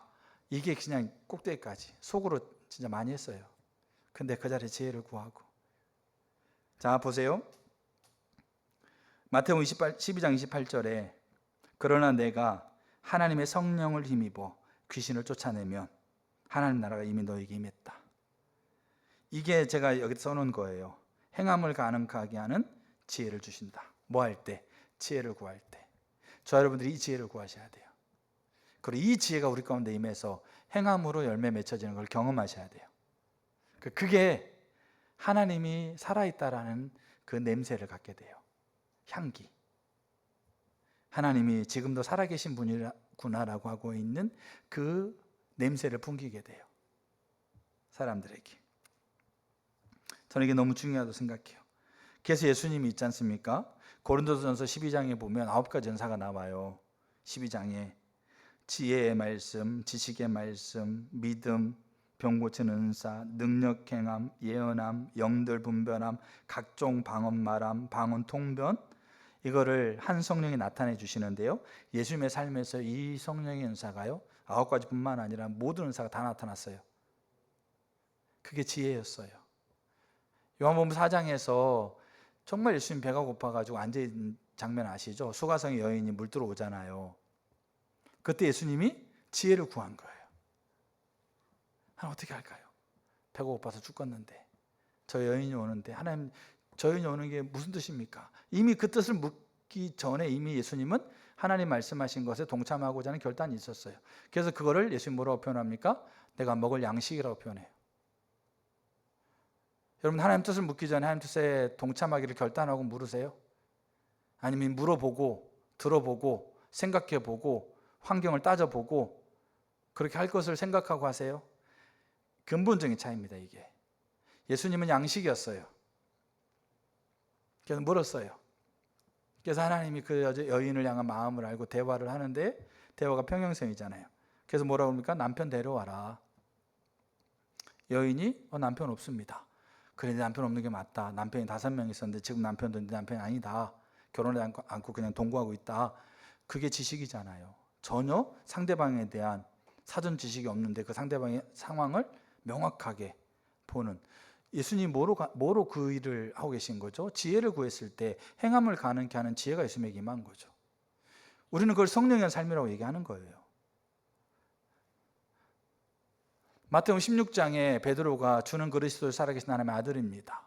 이게 그냥 꼭대기까지 속으로 진짜 많이 했어요. 근데 그 자리에 지혜를 구하고. 자, 보세요. 마태복음 12장 28절에 그러나 내가 하나님의 성령을 힘입어 귀신을 쫓아내면 하나님 나라가 이미 너에게 임했다. 이게 제가 여기 써놓은 거예요. 행함을 가능하게 하는 지혜를 주신다. 뭐 할 때? 지혜를 구할 때. 저 여러분들이 이 지혜를 구하셔야 돼요. 그리고 이 지혜가 우리 가운데 임해서 행함으로 열매 맺혀지는 걸 경험하셔야 돼요. 그게 하나님이 살아있다라는 그 냄새를 갖게 돼요. 향기. 하나님이 지금도 살아계신 분이구나라고 하고 있는 그 냄새를 풍기게 돼요. 사람들에게. 저는 이게 너무 중요하다고 생각해요. 그래서 예수님이 있지 않습니까? 고린도전서 12장에 보면 9가지 은사가 나와요. 12장에 지혜의 말씀, 지식의 말씀, 믿음, 병 고치는 은사, 능력 행함, 예언함, 영들 분별함, 각종 방언 말함, 방언 통변, 이거를 한 성령이 나타내 주시는데요, 예수님의 삶에서 이 성령의 은사가요 9가지뿐만 아니라 모든 은사가 다 나타났어요. 그게 지혜였어요. 요한복음 4장에서 정말 예수님 배가 고파가지고 앉아있는 장면 아시죠? 수가성의 여인이 물 들어오잖아요. 그때 예수님이 지혜를 구한 거예요. 하나님 어떻게 할까요? 배가 고파서 죽겠는데 저 여인이 오는데, 하나님 저 여인이 오는 게 무슨 뜻입니까? 이미 그 뜻을 묻기 전에 이미 예수님은 하나님 말씀하신 것에 동참하고자 하는 결단이 있었어요. 그래서 그거를 예수님 뭐라고 표현합니까? 내가 먹을 양식이라고 표현해요. 여러분, 하나님 뜻을 묻기 전에 하나님 뜻에 동참하기를 결단하고 물으세요? 아니면 물어보고 들어보고 생각해보고 환경을 따져보고 그렇게 할 것을 생각하고 하세요? 근본적인 차이입니다. 이게 예수님은 양식이었어요. 그래서 물었어요. 그래서 하나님이 그 여인을 향한 마음을 알고 대화를 하는데, 대화가 평형성이잖아요. 그래서 뭐라고 합니까? 남편 데려와라. 여인이 남편 없습니다. 그래, 남편 없는 게 맞다. 남편이 5명 있었는데 지금 남편도 네 남편이 아니다. 결혼하지 않고 그냥 동거하고 있다. 그게 지식이잖아요. 전혀 상대방에 대한 사전 지식이 없는데 그 상대방의 상황을 명확하게 보는, 예수님 뭐로 그 일을 하고 계신 거죠? 지혜를 구했을 때 행함을 가능케 하는 지혜가 예수님에게 임한 거죠. 우리는 그걸 성령의 삶이라고 얘기하는 거예요. 마태복음 16장에 베드로가 주는 그리스도 살아계신 하나님의 아들입니다.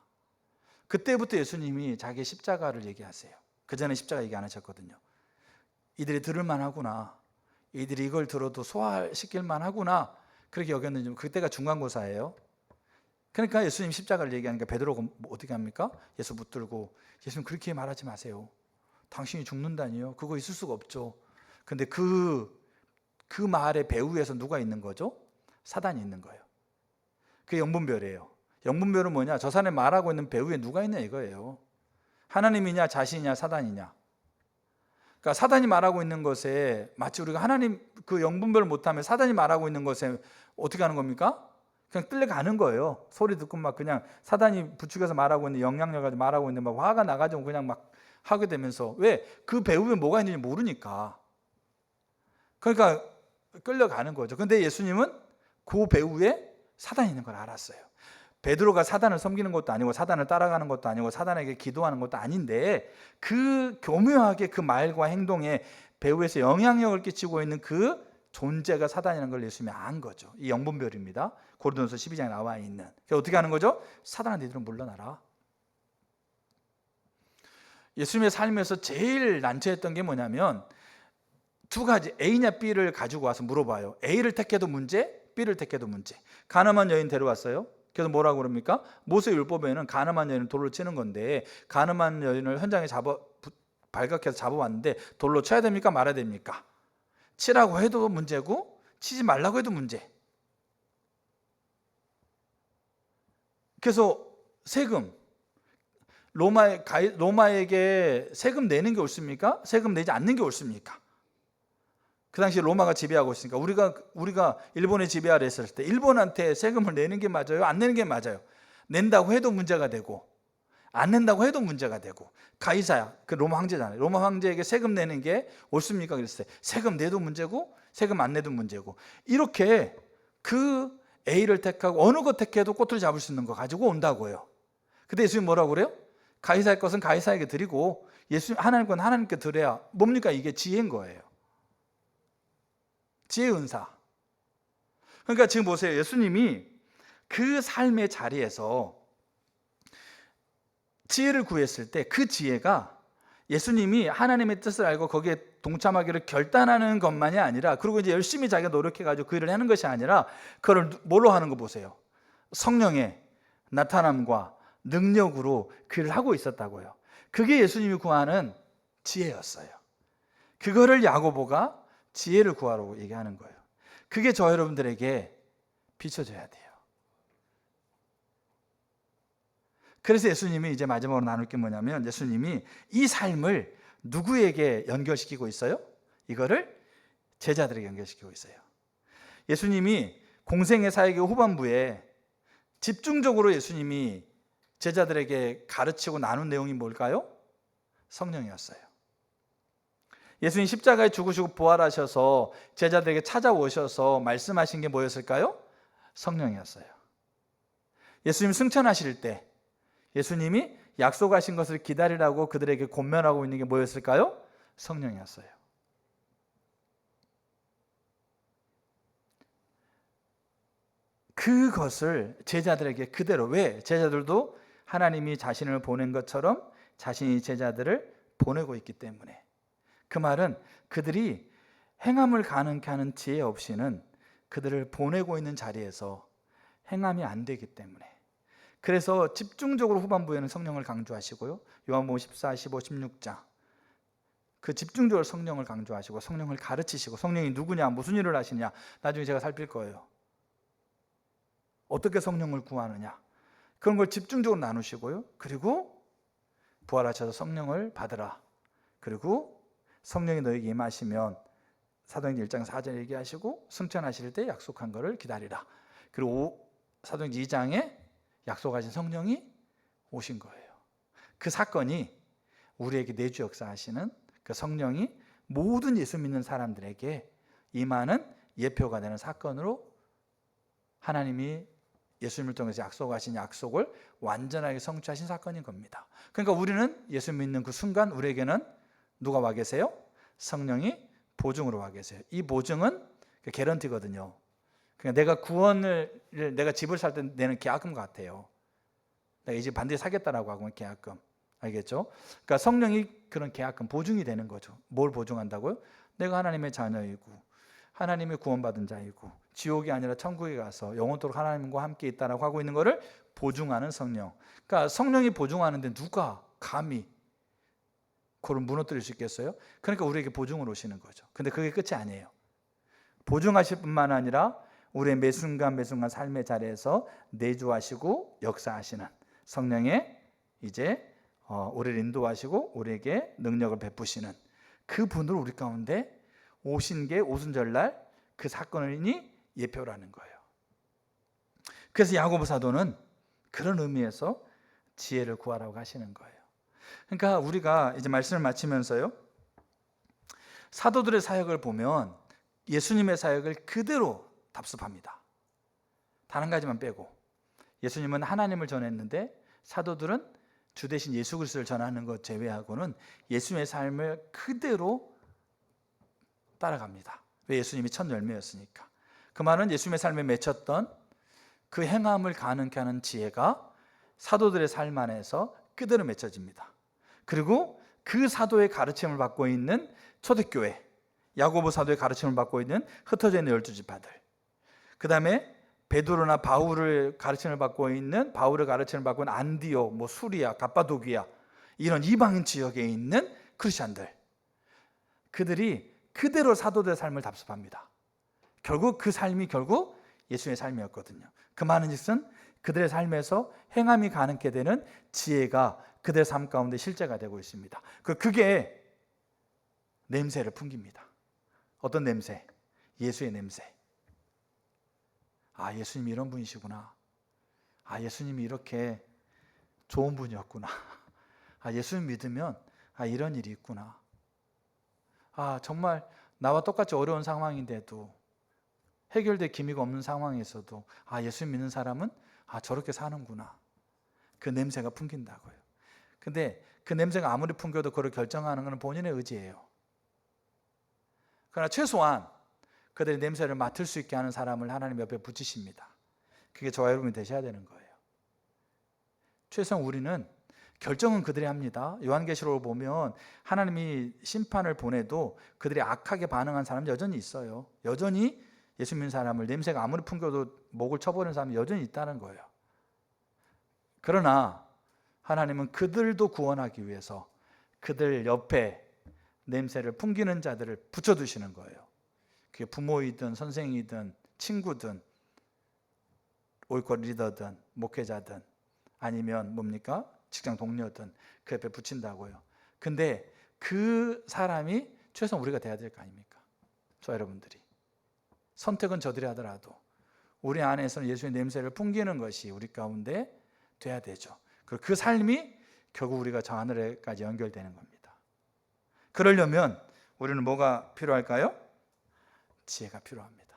그때부터 예수님이 자기의 십자가를 얘기하세요. 그 전에 십자가 얘기 안 하셨거든요. 이들이 들을만 하구나, 이들이 이걸 들어도 소화시킬 만하구나, 그렇게 여겼는지. 그때가 중간고사예요. 그러니까 예수님 십자가를 얘기하니까 베드로가 어떻게 합니까? 예수 붙들고, 예수님 그렇게 말하지 마세요. 당신이 죽는다니요? 그거 있을 수가 없죠. 근데 그 말의 배후에서 누가 있는 거죠? 사단이 있는 거예요. 그게 영분별이에요. 영분별은 뭐냐? 저 사람이 말하고 있는 배후에 누가 있냐 이거예요. 하나님이냐 자신이냐 사단이냐. 그러니까 사단이 말하고 있는 것에, 마치 우리가 하나님 그 영분별을 못하면 사단이 말하고 있는 것에 어떻게 하는 겁니까? 그냥 끌려가는 거예요. 소리 듣고 막 그냥 사단이 부추겨서 말하고 있는, 영향력 가지고 말하고 있는, 막 화가 나가지고 그냥 막 하게 되면서, 왜? 그 배후에 뭐가 있는지 모르니까. 그러니까 끌려가는 거죠. 근데 예수님은 그 배후에 사단이 있는 걸 알았어요. 베드로가 사단을 섬기는 것도 아니고 사단을 따라가는 것도 아니고 사단에게 기도하는 것도 아닌데, 그 교묘하게 그 말과 행동에 배후에서 영향력을 끼치고 있는 그 존재가 사단이라는 걸 예수님이 안 거죠. 이 영분별입니다. 고린도전서 12장에 나와 있는. 어떻게 하는 거죠? 사단아, 너희들은 물러나라. 예수님의 삶에서 제일 난처했던 게 뭐냐면, 2가지, A냐 B를 가지고 와서 물어봐요. A를 택해도 문제, B를 택해도 문제. 가늠한 여인 데려왔어요. 그래서 뭐라고 그럽니까? 모세 율법에는 가늠한 여인을 돌로 치는 건데, 가늠한 여인을 현장에 발각해서 잡아왔는데 돌로 쳐야 됩니까? 말아야 됩니까? 치라고 해도 문제고 치지 말라고 해도 문제. 그래서 세금, 로마에게 세금 내는 게 옳습니까? 세금 내지 않는 게 옳습니까? 그 당시 로마가 지배하고 있으니까, 우리가 일본에 지배하려 했을 때 일본한테 세금을 내는 게 맞아요? 안 내는 게 맞아요? 낸다고 해도 문제가 되고 안 낸다고 해도 문제가 되고. 가이사야, 그 로마 황제잖아요. 로마 황제에게 세금 내는 게 옳습니까? 그랬어요. 세금 내도 문제고 세금 안 내도 문제고. 이렇게 그 A를 택하고 어느 것 택해도 꼬투리 잡을 수 있는 거 가지고 온다고요. 근데 예수님 뭐라고 그래요? 가이사의 것은 가이사에게 드리고 하나님 건 하나님께 드려야. 뭡니까? 이게 지혜인 거예요. 지혜 은사. 그러니까 지금 보세요. 예수님이 그 삶의 자리에서 지혜를 구했을 때 그 지혜가 예수님이 하나님의 뜻을 알고 거기에 동참하기를 결단하는 것만이 아니라, 그리고 이제 열심히 자기가 노력해가지고 그 일을 하는 것이 아니라, 그걸 뭘로 하는 거 보세요. 성령의 나타남과 능력으로 그 일을 하고 있었다고요. 그게 예수님이 구하는 지혜였어요. 그거를 야고보가 지혜를 구하라고 얘기하는 거예요. 그게 저 여러분들에게 비춰져야 돼요. 그래서 예수님이 이제 마지막으로 나눌 게 뭐냐면, 예수님이 이 삶을 누구에게 연결시키고 있어요? 이거를 제자들에게 연결시키고 있어요. 예수님이 공생의 사역의 후반부에 집중적으로 예수님이 제자들에게 가르치고 나눈 내용이 뭘까요? 성령이었어요. 예수님 십자가에 죽으시고 부활하셔서 제자들에게 찾아오셔서 말씀하신 게 뭐였을까요? 성령이었어요. 예수님 승천하실 때 예수님이 약속하신 것을 기다리라고 그들에게 권면하고 있는 게 뭐였을까요? 성령이었어요. 그것을 제자들에게 그대로, 왜? 제자들도 하나님이 자신을 보낸 것처럼 자신이 제자들을 보내고 있기 때문에. 그 말은 그들이 행함을 가능케 하는 지혜 없이는 그들을 보내고 있는 자리에서 행함이 안 되기 때문에. 그래서 집중적으로 후반부에는 성령을 강조하시고요. 요한복음 14, 15, 16장 그 집중적으로 성령을 강조하시고 성령을 가르치시고, 성령이 누구냐, 무슨 일을 하시냐, 나중에 제가 살필 거예요. 어떻게 성령을 구하느냐, 그런 걸 집중적으로 나누시고요. 그리고 부활하셔서 성령을 받으라. 그리고 성령이 너에게 임하시면 사도행전 1장 4절 얘기하시고 승천하실 때 약속한 것을 기다리라. 그리고 사도행전 2장에 약속하신 성령이 오신 거예요. 그 사건이 우리에게 내주 역사하시는 그 성령이 모든 예수 믿는 사람들에게 임하는 예표가 되는 사건으로 하나님이 예수님을 통해서 약속하신 약속을 완전하게 성취하신 사건인 겁니다. 그러니까 우리는 예수 믿는 그 순간 우리에게는 누가 와 계세요? 성령이 보증으로 와 계세요. 이 보증은 개런티거든요. 그러니까 내가 구원을 내가 집을 살 때 내는 계약금 같아요. 내가 이 집 반드시 사겠다라고 하고 계약금. 알겠죠? 그러니까 성령이 그런 계약금 보증이 되는 거죠. 뭘 보증한다고요? 내가 하나님의 자녀이고 하나님의 구원받은 자이고 지옥이 아니라 천국에 가서 영원토록 하나님과 함께 있다라고 하고 있는 것을 보증하는 성령. 그러니까 성령이 보증하는데 누가 감히 그걸 무너뜨릴 수 있겠어요? 그러니까 우리에게 보증을 오시는 거죠. 근데 그게 끝이 아니에요. 보증하실 뿐만 아니라 우리의 매 순간 매 순간 삶의 자리에서 내주하시고 역사하시는 성령의 이제 우리를 인도하시고 우리에게 능력을 베푸시는 그 분으로 우리 가운데 오신 게 오순절날 그 사건이 예표라는 거예요. 그래서 야고보 사도는 그런 의미에서 지혜를 구하라고 하시는 거예요. 그러니까 우리가 이제 말씀을 마치면서요, 사도들의 사역을 보면 예수님의 사역을 그대로 답습합니다. 단 한 가지만 빼고. 예수님은 하나님을 전했는데 사도들은 주 대신 예수 그리스도를 전하는 것 제외하고는 예수님의 삶을 그대로 따라갑니다. 왜? 예수님이 첫 열매였으니까. 그 말은 예수님의 삶에 맺혔던 그 행함을 가능케 하는 지혜가 사도들의 삶 안에서 그대로 맺혀집니다. 그리고 그 사도의 가르침을 받고 있는 초대교회, 야고보 사도의 가르침을 받고 있는 흩어져 있는 12지파들, 그 다음에 베드로나 바울의 가르침을 받고 있는 안디옥, 수리아, 갑바도기아 이런 이방인 지역에 있는 크리스천들, 그들이 그대로 사도들의 삶을 답습합니다. 결국 그 삶이 결국 예수의 삶이었거든요. 그 말은즉슨 그들의 삶에서 행함이 가능케 되는 지혜가 그들의 삶 가운데 실제가 되고 있습니다. 그게 냄새를 풍깁니다. 어떤 냄새? 예수의 냄새. 아, 예수님이 이런 분이시구나. 아, 예수님이 이렇게 좋은 분이었구나. 아, 예수님 믿으면 이런 일이 있구나. 아, 정말 나와 똑같이 어려운 상황인데도 해결될 기미가 없는 상황에서도 예수 믿는 사람은 저렇게 사는구나. 그 냄새가 풍긴다고요. 근데 그 냄새가 아무리 풍겨도 그걸 결정하는 것은 본인의 의지예요. 그러나 최소한 그들의 냄새를 맡을 수 있게 하는 사람을 하나님 옆에 붙이십니다. 그게 저와 여러분이 되셔야 되는 거예요. 최소한 우리는 결정은 그들이 합니다. 요한계시록을 보면 하나님이 심판을 보내도 그들이 악하게 반응한 사람은 여전히 있어요. 여전히 예수 믿는 사람을 냄새가 아무리 풍겨도 목을 쳐버리는 사람이 여전히 있다는 거예요. 그러나 하나님은 그들도 구원하기 위해서 그들 옆에 냄새를 풍기는 자들을 붙여두시는 거예요. 그게 부모이든 선생이든 친구든 올거 리더든 목회자든 아니면 뭡니까? 직장 동료든 그 옆에 붙인다고요. 근데 그 사람이 최소한 우리가 돼야 될 거 아닙니까? 저 여러분들이. 선택은 저들이 하더라도 우리 안에서는 예수의 냄새를 풍기는 것이 우리 가운데 돼야 되죠. 그리고 그 삶이 결국 우리가 저 하늘에까지 연결되는 겁니다. 그러려면 우리는 뭐가 필요할까요? 지혜가 필요합니다.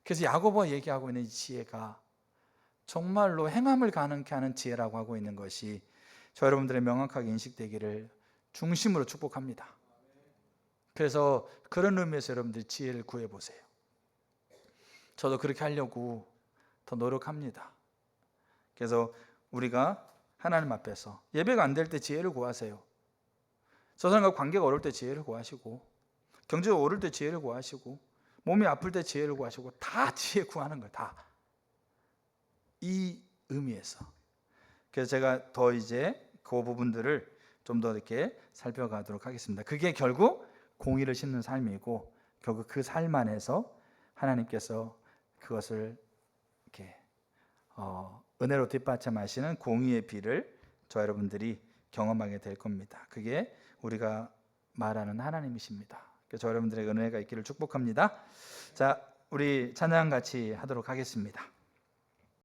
그래서 야고보가 얘기하고 있는 이 지혜가 정말로 행함을 가능케 하는 지혜라고 하고 있는 것이 저 여러분들의 명확하게 인식되기를 중심으로 축복합니다. 그래서 그런 의미에서 여러분들이 지혜를 구해보세요. 저도 그렇게 하려고 더 노력합니다. 그래서 우리가 하나님 앞에서 예배가 안 될 때 지혜를 구하세요. 저 사람과 관계가 어려울 때 지혜를 구하시고, 경제가 오를 때 지혜를 구하시고, 몸이 아플 때 지혜를 구하시고, 다 지혜 구하는 거예요. 다. 이 의미에서. 그래서 제가 더 이제 그 부분들을 좀 더 이렇게 살펴가도록 하겠습니다. 그게 결국 공의를 심는 삶이고, 결국 그 삶 안에서 하나님께서 그것을 이렇게 은혜로 뒷받침하시는 공의의 비를 저 여러분들이 경험하게 될 겁니다. 그게 우리가 말하는 하나님이십니다. 저 여러분들의 은혜가 있기를 축복합니다. 자, 우리 찬양 같이 하도록 하겠습니다.